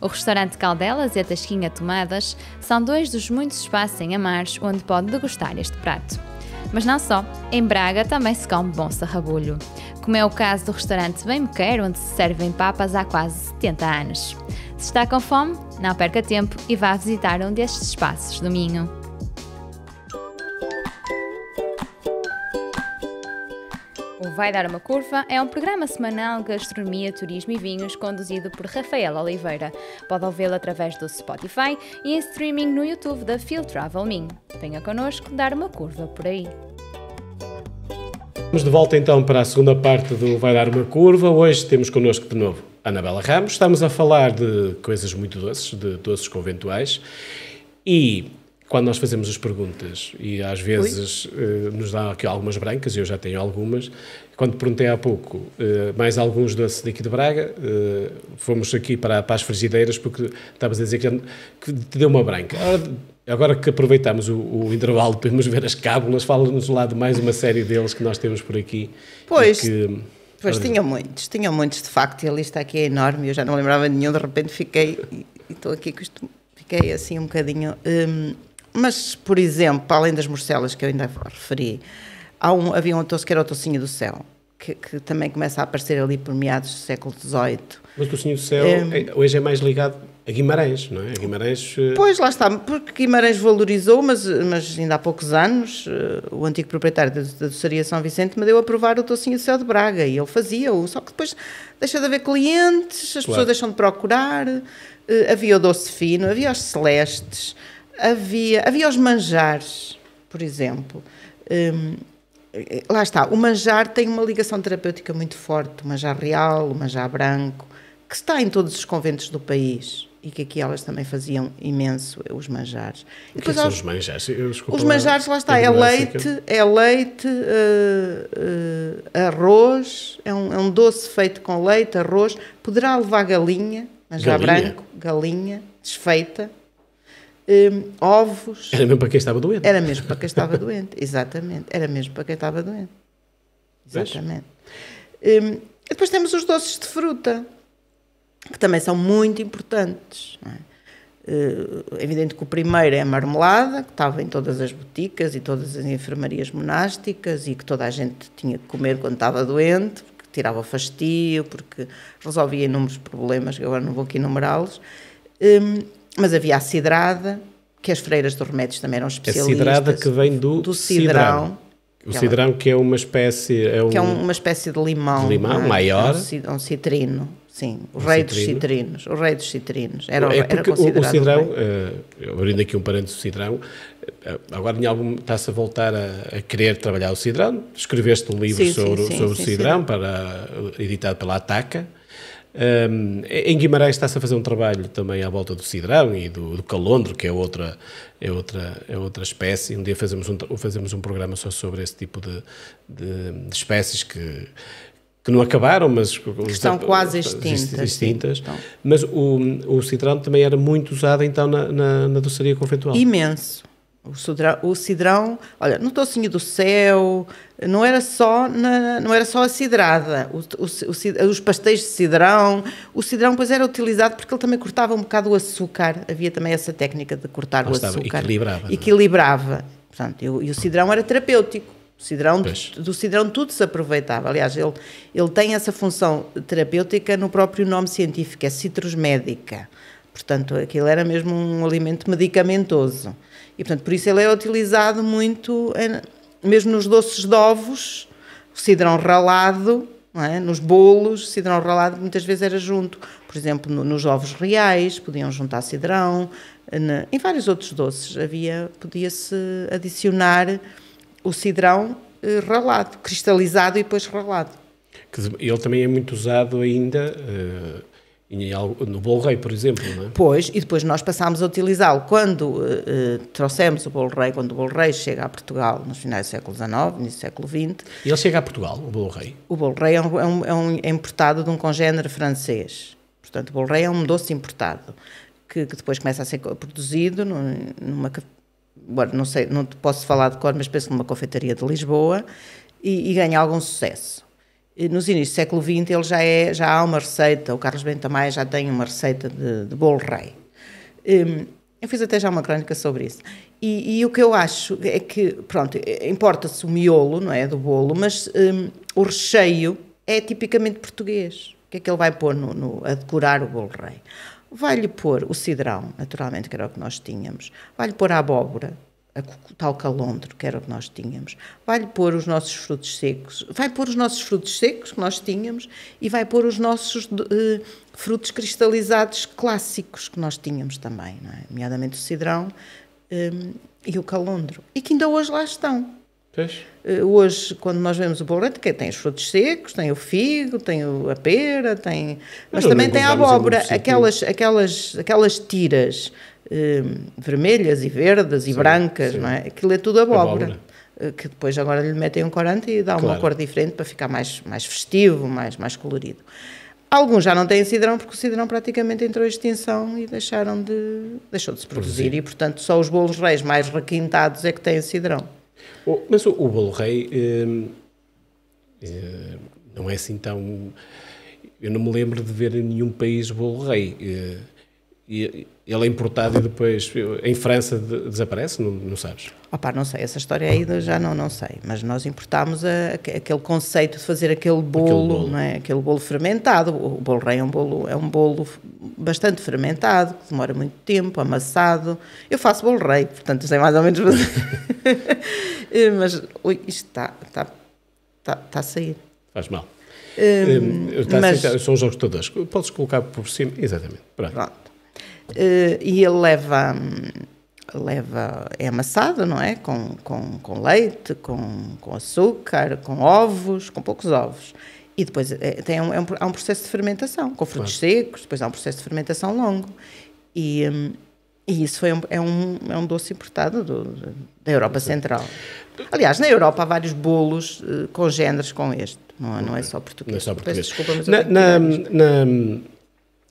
O restaurante Caldelas e a Tasquinha Tomadas são dois dos muitos espaços em Amares onde pode degustar este prato. Mas não só, em Braga também se come bom sarrabulho, como é o caso do restaurante Bem Me Quer, onde se servem papas há quase 70 anos. Se está com fome, não perca tempo e vá visitar um destes espaços do Minho. O Vai Dar Uma Curva é um programa semanal de gastronomia, turismo e vinhos conduzido por Rafael Oliveira. Pode ouvi-lo através do Spotify e em streaming no YouTube da Field Travel Minho. Venha connosco dar uma curva por aí. Vamos de volta então para a segunda parte do Vai Dar Uma Curva. Hoje temos connosco de novo a Anabela Ramos. Estamos a falar de coisas muito doces, de doces conventuais, e quando nós fazemos as perguntas, e às vezes nos dá aqui algumas brancas, e eu já tenho algumas, quando perguntei há pouco mais alguns doces daqui de Braga, fomos aqui para as frigideiras, porque estavas a dizer que te deu uma branca. Agora que aproveitamos o intervalo, podemos ver as cábulas, fala-nos lá de mais uma série deles que nós temos por aqui. Pois tinham muitos de facto, e a lista aqui é enorme, eu já não lembrava de nenhum, de repente fiquei, e estou aqui, fiquei assim um bocadinho... Mas, por exemplo, além das morcelas que eu ainda referi, havia um doce que era o tocinho do céu, que também começa a aparecer ali por meados do século XVIII. Mas o tocinho do céu hoje é mais ligado a Guimarães, não é? A Guimarães... Pois, lá está, porque Guimarães valorizou, mas ainda há poucos anos, o antigo proprietário da doçaria São Vicente me deu a provar o tocinho do céu de Braga, e ele fazia-o, só que depois deixa de haver clientes, as pessoas deixam de procurar, havia o doce fino, havia os celestes... Havia os manjares, por exemplo. Lá está, o manjar tem uma ligação terapêutica muito forte, o manjar real, o manjar branco, que está em todos os conventos do país, e que aqui elas também faziam imenso, os manjares. O que são os manjares? Os manjares, lá está, é leite, arroz, é um doce feito com leite, arroz, poderá levar galinha, manjar branco, galinha, desfeita, ovos. Era mesmo para quem estava doente. Era mesmo para quem estava doente, exatamente. Era mesmo para quem estava doente. Exatamente. Depois temos os doces de fruta, que também são muito importantes. Não é? É evidente que o primeiro é a marmelada, que estava em todas as boticas e todas as enfermarias monásticas, e que toda a gente tinha que comer quando estava doente, porque tirava o fastio, porque resolvia inúmeros problemas, que agora não vou aqui enumerá-los. Mas havia a cidrada, que as freiras dos remédios também eram especialistas. A cidrada que vem do cidrão. O cidrão, que é uma espécie... Que é uma espécie de limão. De limão, maior. É um citrino, sim. O rei dos citrinos. O rei dos citrinos. Era porque considerado o cidrão, abrindo aqui um parênteses do cidrão, agora em algum está-se a voltar a querer trabalhar o cidrão. Escreveste um livro sobre o cidrão, editado pela Ataca. Em Guimarães está-se a fazer um trabalho também à volta do cidrão e do calondro, que é outra espécie. Um dia fazemos um programa só sobre esse tipo de espécies que não acabaram, mas que estão quase extintas. Então. Mas o cidrão também era muito usado então na doçaria conventual. Imenso. O cidrão, olha, no tocinho do céu, não era só a cidrada, os pastéis de cidrão. O cidrão depois era utilizado porque ele também cortava um bocado o açúcar. Havia também essa técnica de cortar o açúcar. Equilibrava. Portanto, e o cidrão era terapêutico. Do cidrão tudo se aproveitava. Aliás, ele tem essa função terapêutica no próprio nome científico, é citrus medica. Portanto, aquilo era mesmo um alimento medicamentoso. E, portanto, por isso ele é utilizado muito, mesmo nos doces de ovos, o cidrão ralado, não é? Nos bolos, o cidrão ralado muitas vezes era junto. Por exemplo, nos ovos reais, podiam juntar cidrão. Em vários outros doces podia-se adicionar o cidrão ralado, cristalizado e depois ralado. Ele também é muito usado ainda... no bolo rei, por exemplo, não é? Pois, e depois nós passámos a utilizá-lo quando trouxemos o bolo rei, quando o bolo rei chega a Portugal nos finais do século XIX, início do século XX. E ele chega a Portugal, o bolo rei? O bolo rei é importado de um congénere francês. Portanto, o bolo rei é um doce importado, que depois começa a ser produzido numa... Agora, não sei, não posso falar de cor, mas penso numa confeitaria de Lisboa e ganha algum sucesso. Nos inícios do século XX já há uma receita, o Carlos Bento Amaya já tem uma receita de bolo rei. Eu fiz até já uma crónica sobre isso. E o que eu acho é que, pronto, importa-se o miolo, não é, do bolo, mas o recheio é tipicamente português. O que é que ele vai pôr a decorar o bolo rei? Vai-lhe pôr o cidrão, naturalmente, que era o que nós tínhamos. Vai-lhe pôr a abóbora, o tal calondro, que era o que nós tínhamos. Vai-lhe pôr os nossos frutos secos. Vai pôr os nossos frutos secos, que nós tínhamos, e vai pôr os nossos frutos cristalizados clássicos, que nós tínhamos também, não é? Nomeadamente o cidrão e o calondro. E que ainda hoje lá estão. Hoje, quando nós vemos o bolo rei, tem os frutos secos, tem o figo, tem a pera, mas também tem a abóbora, aquelas tiras vermelhas e verdes e brancas, não é? Aquilo é tudo abóbora. Que depois agora lhe metem um corante e dá uma cor diferente para ficar mais festivo, mais colorido. Alguns já não têm cidrão porque o cidrão praticamente entrou em extinção e deixou de se produzir e, portanto, só os bolos reis mais requintados é que têm cidrão. Mas o bolo rei não é assim tão... Eu não me lembro de ver em nenhum país o bolo rei. Ele é importado e depois em França desaparece, não sabes? Não sei, essa história aí já não sei, mas nós importámos aquele conceito de fazer aquele bolo. Não é? Aquele bolo fermentado. O bolo rei é um bolo bastante fermentado, que demora muito tempo, amassado. Eu faço bolo rei, portanto sei mais ou menos fazer. Mas isto está a sair. Faz mal. São os jogos todos. Podes colocar por cima, exatamente. Pronto. E ele é amassado, não é? Com leite, com açúcar, com ovos, com poucos ovos. E depois há um processo de fermentação, com frutos secos, depois há um processo de fermentação longo. E isso é um doce importado da Europa Central. Aliás, na Europa há vários bolos congêneres com este, não é só português. Não é só português. Desculpa, mas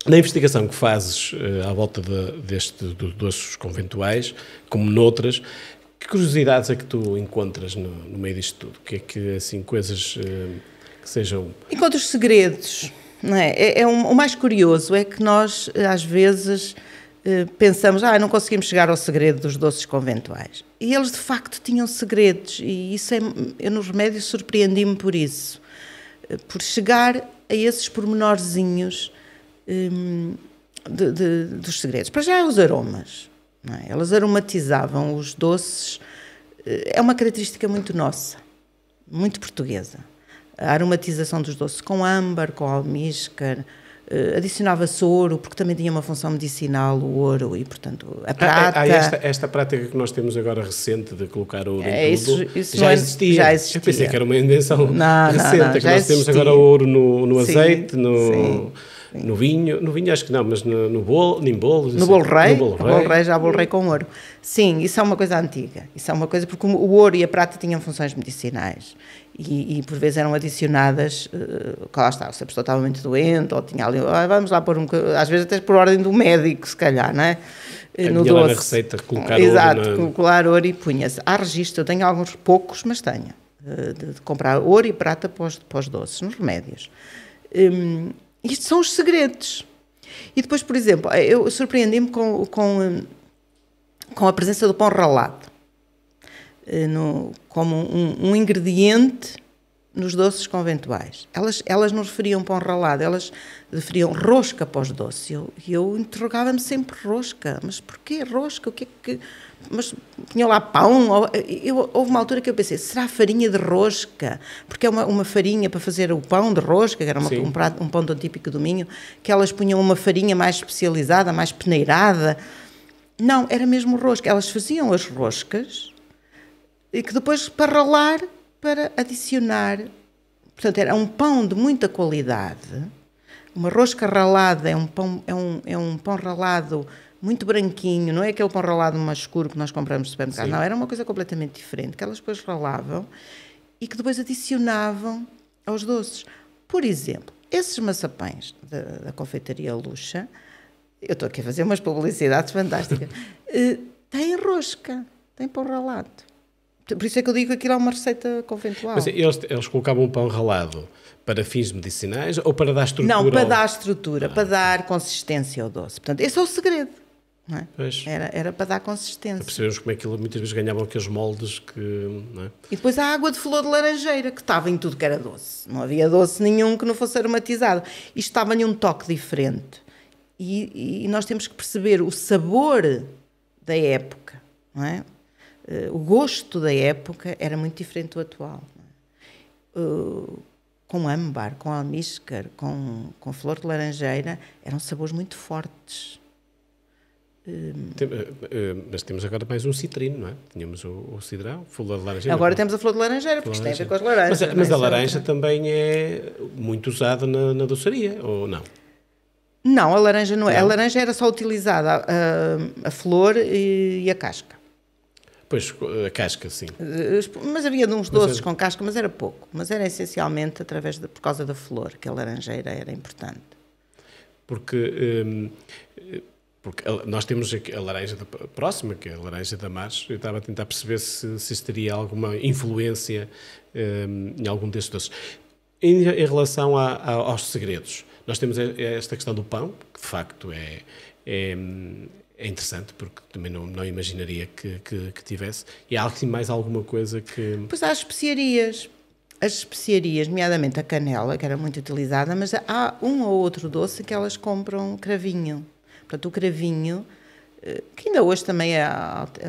na investigação que fazes à volta dos doces conventuais, como noutras, que curiosidades é que tu encontras no meio disto tudo? Que é que, assim, coisas que sejam... Encontros segredos, não é? O mais curioso é que nós, às vezes, pensamos, não conseguimos chegar ao segredo dos doces conventuais. E eles, de facto, tinham segredos. E isso eu nos remédios surpreendi-me por isso. Por chegar a esses pormenorzinhos dos segredos. Para já, os aromas. Não é? Elas aromatizavam os doces. É uma característica muito nossa. muito portuguesa. A aromatização dos doces com âmbar, com almíscar, adicionava-se ouro, porque também tinha uma função medicinal, o ouro, e, portanto, a prata... Há esta prática que nós temos agora recente de colocar ouro em tudo, isso já existia. Já existia. Eu pensei que era uma invenção recente, não, que nós temos agora ouro no azeite, sim. No vinho acho que não, mas no bolo, nem bolos. No bolo rei, já bolo rei com ouro. Sim, isso é uma coisa antiga. Isso é uma coisa, porque o ouro e a prata tinham funções medicinais e por vezes eram adicionadas, lá está, se a pessoa estava muito doente ou tinha ali, vamos lá pôr às vezes até por ordem do médico, se calhar, não é? No doce. Lá na receita, colocar Exato, ouro. Colar ouro e punha-se. Há registro, eu tenho alguns poucos, mas tenho, de comprar ouro e prata para os doces, nos remédios. Isto são os segredos. E depois, por exemplo, eu surpreendi-me com a presença do pão ralado como um ingrediente nos doces conventuais. Elas não referiam pão ralado, elas referiam rosca para os doces. E eu interrogava-me sempre rosca. Mas porquê rosca? O que é que... Mas tinha lá pão. Houve uma altura que eu pensei, será farinha de rosca? Porque é uma farinha para fazer o pão de rosca, que era um pão tão típico do Minho, que elas punham uma farinha mais especializada, mais peneirada. Não, era mesmo rosca. Elas faziam as roscas e que depois, para ralar, para adicionar. Portanto, era um pão de muita qualidade. Uma rosca ralada é um pão ralado muito branquinho, não é aquele pão ralado mais escuro que nós compramos no supermercado, não, era uma coisa completamente diferente, que elas depois ralavam e que depois adicionavam aos doces. Por exemplo, esses maçapães da confeitaria Luxa, eu estou aqui a fazer umas publicidades fantásticas, têm rosca, têm pão ralado. Por isso é que eu digo que aquilo é uma receita conventual. Mas eles colocavam um pão ralado para fins medicinais ou para dar estrutura? Não, para dar estrutura, para dar consistência ao doce. Portanto, esse é o segredo. Não é? Era para dar consistência. Para percebermos como é que muitas vezes ganhavam aqueles moldes que... Não é? E depois a água de flor de laranjeira, que estava em tudo que era doce. Não havia doce nenhum que não fosse aromatizado. Isto estava-lhe um toque diferente. E nós temos que perceber o sabor da época. Não é? O gosto da época era muito diferente do atual. Não é? Com âmbar, com almíscar, com flor de laranjeira, eram sabores muito fortes. Mas temos agora mais um citrino, não é? Tínhamos o cidrão, flor de laranjeira. Agora temos a flor de laranjeira, porque isto tem a ver com as laranjas. Mas a laranja também é muito usada na doçaria, ou não? Não, a laranja não é. A laranja era só utilizada a flor e a casca. Pois, a casca, sim. Mas havia uns doces com casca, mas era pouco. Mas era essencialmente por causa da flor, que a laranjeira era importante. Porque nós temos a laranja próxima, que é a laranja da Mares. Eu estava a tentar perceber se teria alguma influência em algum destes doces. Em relação aos segredos, nós temos esta questão do pão, que de facto é interessante, porque também não imaginaria que tivesse. E há mais alguma coisa que... Pois há as especiarias. As especiarias, nomeadamente a canela, que era muito utilizada, mas há um ou outro doce que elas compram cravinho. Portanto, o cravinho, que ainda hoje também é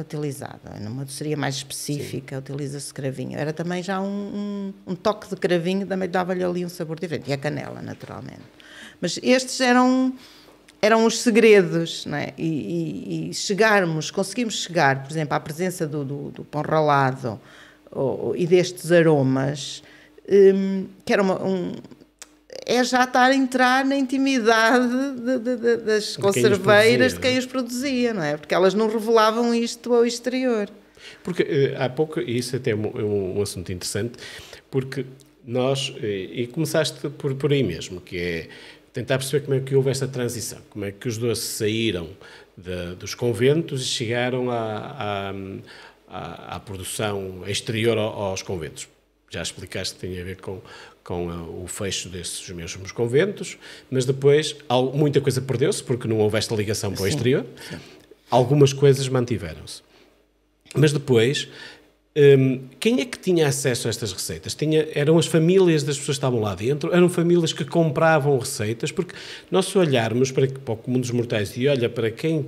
utilizado, numa doçaria mais específica, utiliza-se cravinho. Era também já um toque de cravinho, também dava-lhe ali um sabor diferente. E a canela, naturalmente. Mas estes eram os segredos, não é? E conseguimos chegar, por exemplo, à presença do pão ralado e destes aromas, que era é já estar a entrar na intimidade das conserveiras de quem os produzia, não é? Porque elas não revelavam isto ao exterior. Porque há pouco, e isso até é um assunto interessante, porque nós, e começaste por aí mesmo, que é tentar perceber como é que houve esta transição, como é que os doces saíram dos conventos e chegaram à produção exterior aos conventos. Já explicaste que tem a ver com o fecho desses mesmos conventos, mas depois muita coisa perdeu-se porque não houve esta ligação para o exterior. Sim. Algumas coisas mantiveram-se. Mas depois, quem é que tinha acesso a estas receitas? Eram as famílias das pessoas que estavam lá dentro, eram famílias que compravam receitas, porque nós se olharmos para o comum dos mortais e olha para quem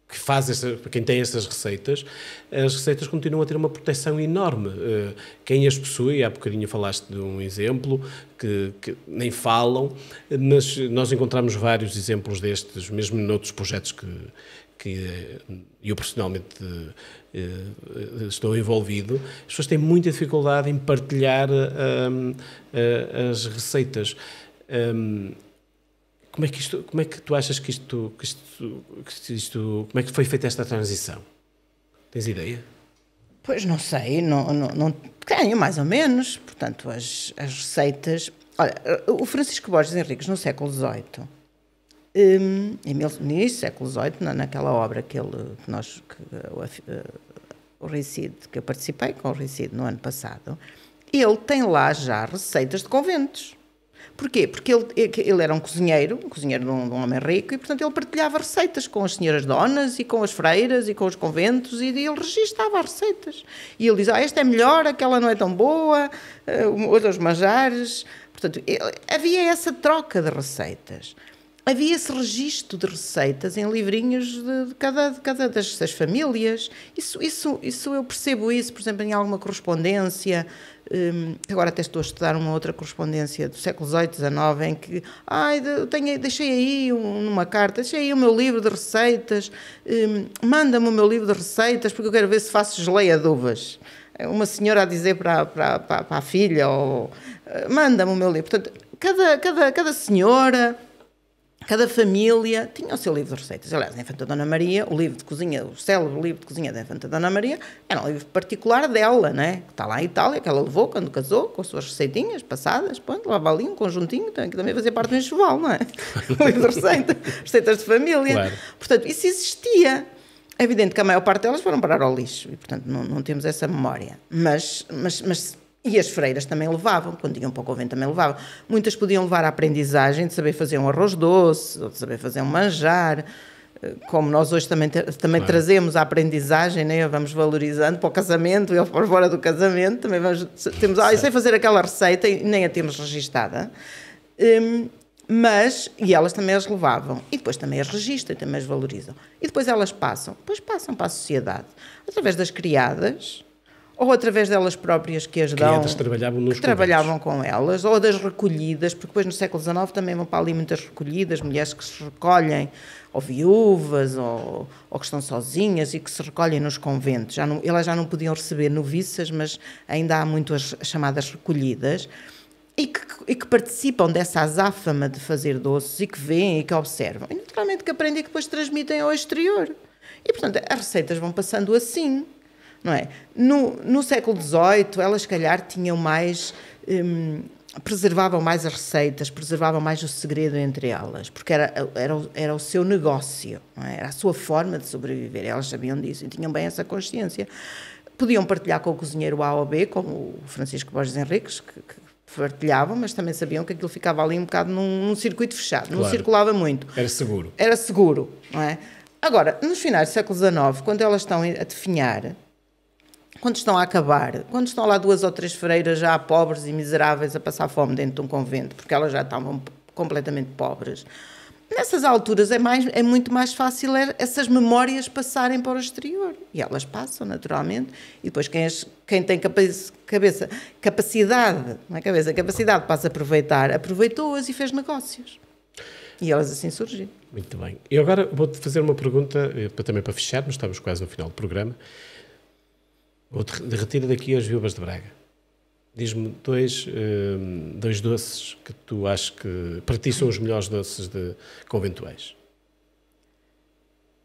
que faz para quem tem essas receitas, as receitas continuam a ter uma proteção enorme. Quem as possui, há bocadinho falaste de um exemplo, que nem falam, mas nós encontramos vários exemplos destes, mesmo noutros projetos que eu personalmente estou envolvido. As pessoas têm muita dificuldade em partilhar as receitas. Como é que tu achas que isto, como é que foi feita esta transição? Tens ideia? Pois não sei, não tenho mais ou menos. Portanto, as receitas... Olha, o Francisco Borges Henriques, no século XVIII, no início do século XVIII, naquela obra o Ricide, que eu participei com o Ricide no ano passado, ele tem lá já receitas de conventos. Porquê? Porque ele era um cozinheiro de um homem rico, e, portanto, ele partilhava receitas com as senhoras donas e com as freiras e com os conventos, e ele registava as receitas. E ele diz, esta é melhor, aquela não é tão boa, outros manjares. Portanto, havia essa troca de receitas. Havia esse registro de receitas em livrinhos de cada das famílias. Isso eu percebo isso, por exemplo, em alguma correspondência. Agora até estou a estudar uma outra correspondência do século XVIII, XIX, em que deixei aí numa carta, deixei aí o meu livro de receitas, manda-me o meu livro de receitas porque eu quero ver se faço geleia de uvas. Uma senhora a dizer para a filha, manda-me o meu livro. Portanto, cada senhora... Cada família tinha o seu livro de receitas. Aliás, a Infanta Dona Maria, o livro de cozinha, o célebre livro de cozinha da Infanta Dona Maria, era um livro particular dela, né? Que está lá em Itália, que ela levou quando casou, com as suas receitinhas passadas, levava ali um conjuntinho, que também fazia parte do enxoval, não é? O livro de receitas de família. Claro. Portanto, isso existia. É evidente que a maior parte delas foram parar ao lixo, e, portanto, não temos essa memória. Mas e as freiras também levavam, quando iam para o convento também levavam. Muitas podiam levar a aprendizagem de saber fazer um arroz doce, ou de saber fazer um manjar, como nós hoje também claro. Trazemos a aprendizagem, né? Vamos valorizando para o casamento, e para fora do casamento, também temos, eu sei fazer aquela receita e nem a temos registada. E elas também as levavam, e depois também as registram e também as valorizam. E depois elas passam para a sociedade, através das criadas, ou através delas próprias que as dão, que trabalhavam com elas, ou das recolhidas, porque depois no século XIX também vão para ali muitas recolhidas, mulheres que se recolhem, ou viúvas, ou que estão sozinhas e que se recolhem nos conventos. Elas já não podiam receber noviças, mas ainda há muito as chamadas recolhidas, e que participam dessa azáfama de fazer doces, e que veem e que observam. E naturalmente que aprendem e que depois transmitem ao exterior. E, portanto, as receitas vão passando assim. Não é? No século XVIII, elas, se calhar, tinham mais... preservavam mais as receitas, preservavam mais o segredo entre elas, porque era o seu negócio, não é? Era a sua forma de sobreviver. Elas sabiam disso e tinham bem essa consciência. Podiam partilhar com o cozinheiro A ou B, como o Francisco Borges Henriques, que partilhavam, mas também sabiam que aquilo ficava ali um bocado num circuito fechado, claro. Não circulava muito. Era seguro. Era seguro, não é? Agora, nos finais do século XIX, quando elas estão a definhar... Quando estão a acabar, quando estão lá 2 ou 3 freiras já pobres e miseráveis a passar fome dentro de um convento, porque elas já estavam completamente pobres, nessas alturas é muito mais fácil essas memórias passarem para o exterior. E elas passam, naturalmente. E depois quem tem capacidade para as aproveitar, aproveitou-as e fez negócios. E elas assim surgiram. Muito bem. E agora vou-te fazer uma pergunta, também para fecharmos, estamos quase no final do programa. Retira daqui as viúvas de Braga. Diz-me dois doces que tu achas que para ti são os melhores doces conventuais.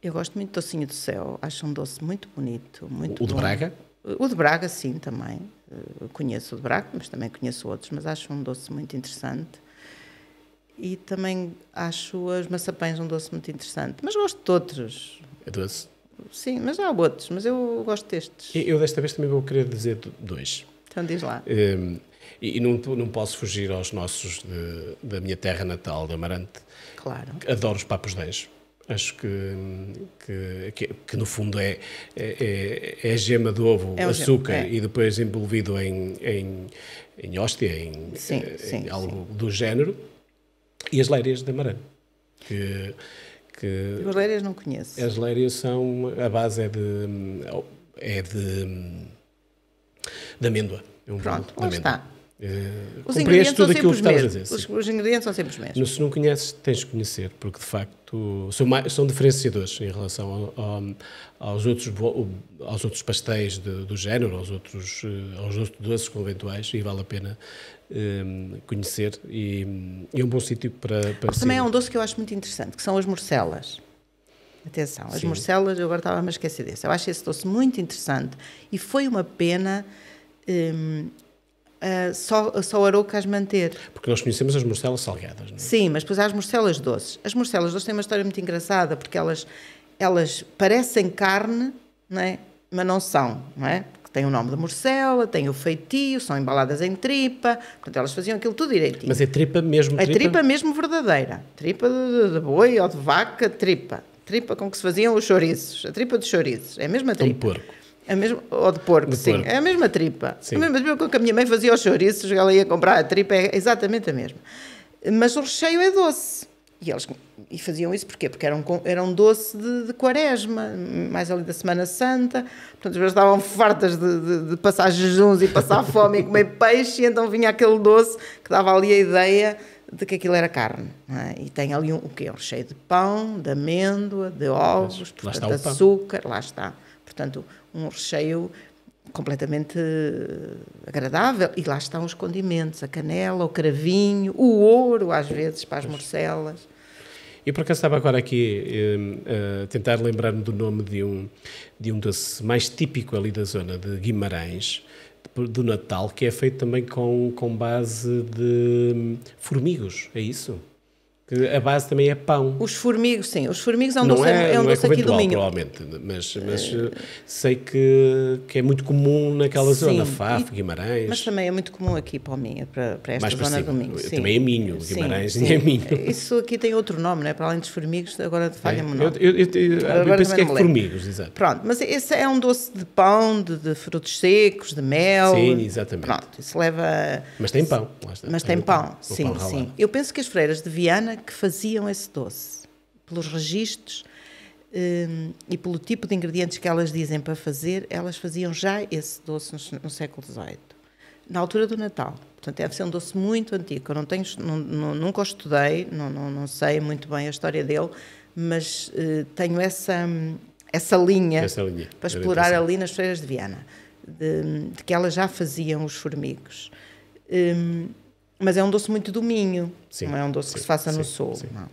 Eu gosto muito do docinho do céu. Acho um doce muito bonito. Muito o de bom. Braga? O de Braga, sim, também. Eu conheço o de Braga, mas também conheço outros. Mas acho um doce muito interessante. E também acho as maçapãs um doce muito interessante. Mas gosto de outros. É doce? Sim, mas há outros, mas eu gosto destes. Eu desta vez também vou querer dizer 2. Então diz lá. E não posso fugir aos nossos da minha terra natal, de Amarante. Claro. Adoro os papos de anjo. Acho que no fundo é a gema do ovo, açúcar e depois envolvido em hóstia, em algo do género. E as leiras de Amarante. As lérias não conheço. As lérias são... A base de amêndoa. Pronto, lá está. Os Compreendo tudo aquilo que estavas a dizer. Os ingredientes são sempre os mesmos. Se não conheces, tens de conhecer, porque de facto são diferenciadores em relação aos outros pastéis do género, aos outros doces conventuais, e vale a pena conhecer. E é um bom sítio para também há um doce que eu acho muito interessante, que são as morcelas. Atenção, as morcelas, eu agora estava-me a esquecer desse. Eu acho esse doce muito interessante e foi uma pena... só o Arouca as manter. Porque nós conhecemos as morcelas salgadas, não é? Sim, mas depois há as morcelas doces. As morcelas doces têm uma história muito engraçada, porque elas parecem carne, não é? Mas não são, não é? Porque têm o nome da morcela, têm o feitio, são embaladas em tripa, portanto elas faziam aquilo tudo direitinho. Mas é tripa mesmo? É tripa mesmo verdadeira. Tripa de boi ou de vaca, tripa. Tripa com que se faziam os chouriços. A tripa dos chouriços. É a mesma tripa. De porco. Ou de porco, sim. Porco. É a mesma tripa. Sim. A mesma tripa com que a minha mãe fazia os chouriços, ela ia comprar a tripa, é exatamente a mesma. Mas o recheio é doce. E faziam isso porquê? Porque era um doce de quaresma, mais ali da Semana Santa. Portanto, as pessoas estavam fartas de passar jejuns e passar fome e comer peixe, e então vinha aquele doce que dava ali a ideia de que aquilo era carne. Não é? E tem ali um recheio de pão, de amêndoa, de ovos, portanto, de açúcar, lá está. Portanto, um recheio completamente agradável. E lá estão os condimentos, a canela, o cravinho, o ouro, às vezes, para as morcelas. Eu, por acaso, estava agora aqui a tentar lembrar-me do nome de um doce mais típico ali da zona de Guimarães, do Natal, que é feito também com base de formigos, é isso? Que a base também é pão. Os formigos, sim. Os formigos é um doce aqui do Minho. Provavelmente, mas sei que é muito comum naquela zona, Faf, Guimarães. Mas também é muito comum aqui para o Minho, para esta zona do Minho. Sim. Também é Minho, Guimarães é Minho. Isso aqui tem outro nome, não é? Para além dos formigos, agora falha-me o nome. Eu penso que é formigos, exato. Pronto, mas esse é um doce de pão, de frutos secos, de mel. Sim, exatamente. Pronto, isso leva... Mas tem pão, lá está. Mas tem pão, sim. Eu penso que as freiras de Viana que faziam esse doce, pelos registros e pelo tipo de ingredientes que elas dizem para fazer, elas faziam já esse doce no século XVIII, na altura do Natal. Portanto, deve ser um doce muito antigo. Eu nunca o estudei, não sei muito bem a história dele, mas tenho essa linha para explorar ali nas freiras de Viana, de que elas já faziam os formigos. Mas é um doce muito do Minho, não é um doce que se faça no Sul. Não.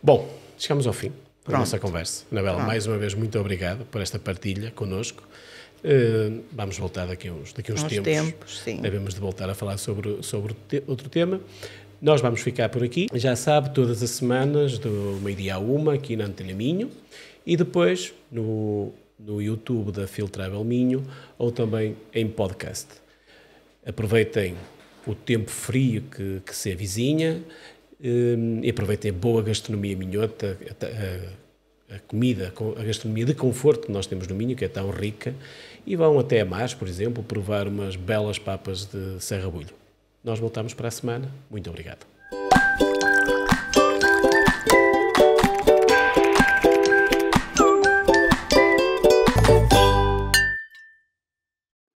Bom, chegamos ao fim da nossa conversa. Anabela, mais uma vez, muito obrigado por esta partilha connosco. Vamos voltar daqui a uns tempos. Sim. Devemos de voltar a falar sobre outro tema. Nós vamos ficar por aqui. Já sabe, todas as semanas, do meio-dia à 1, aqui na Antena Minho, e depois no YouTube da Field Travel Minho, ou também em podcast. Aproveitem o tempo frio que se avizinha, e aproveitem a boa gastronomia minhota, a gastronomia de conforto que nós temos no Minho, que é tão rica, e vão até a Mas, por exemplo, provar umas belas papas de Serrabulho. Nós voltamos para a semana. Muito obrigado.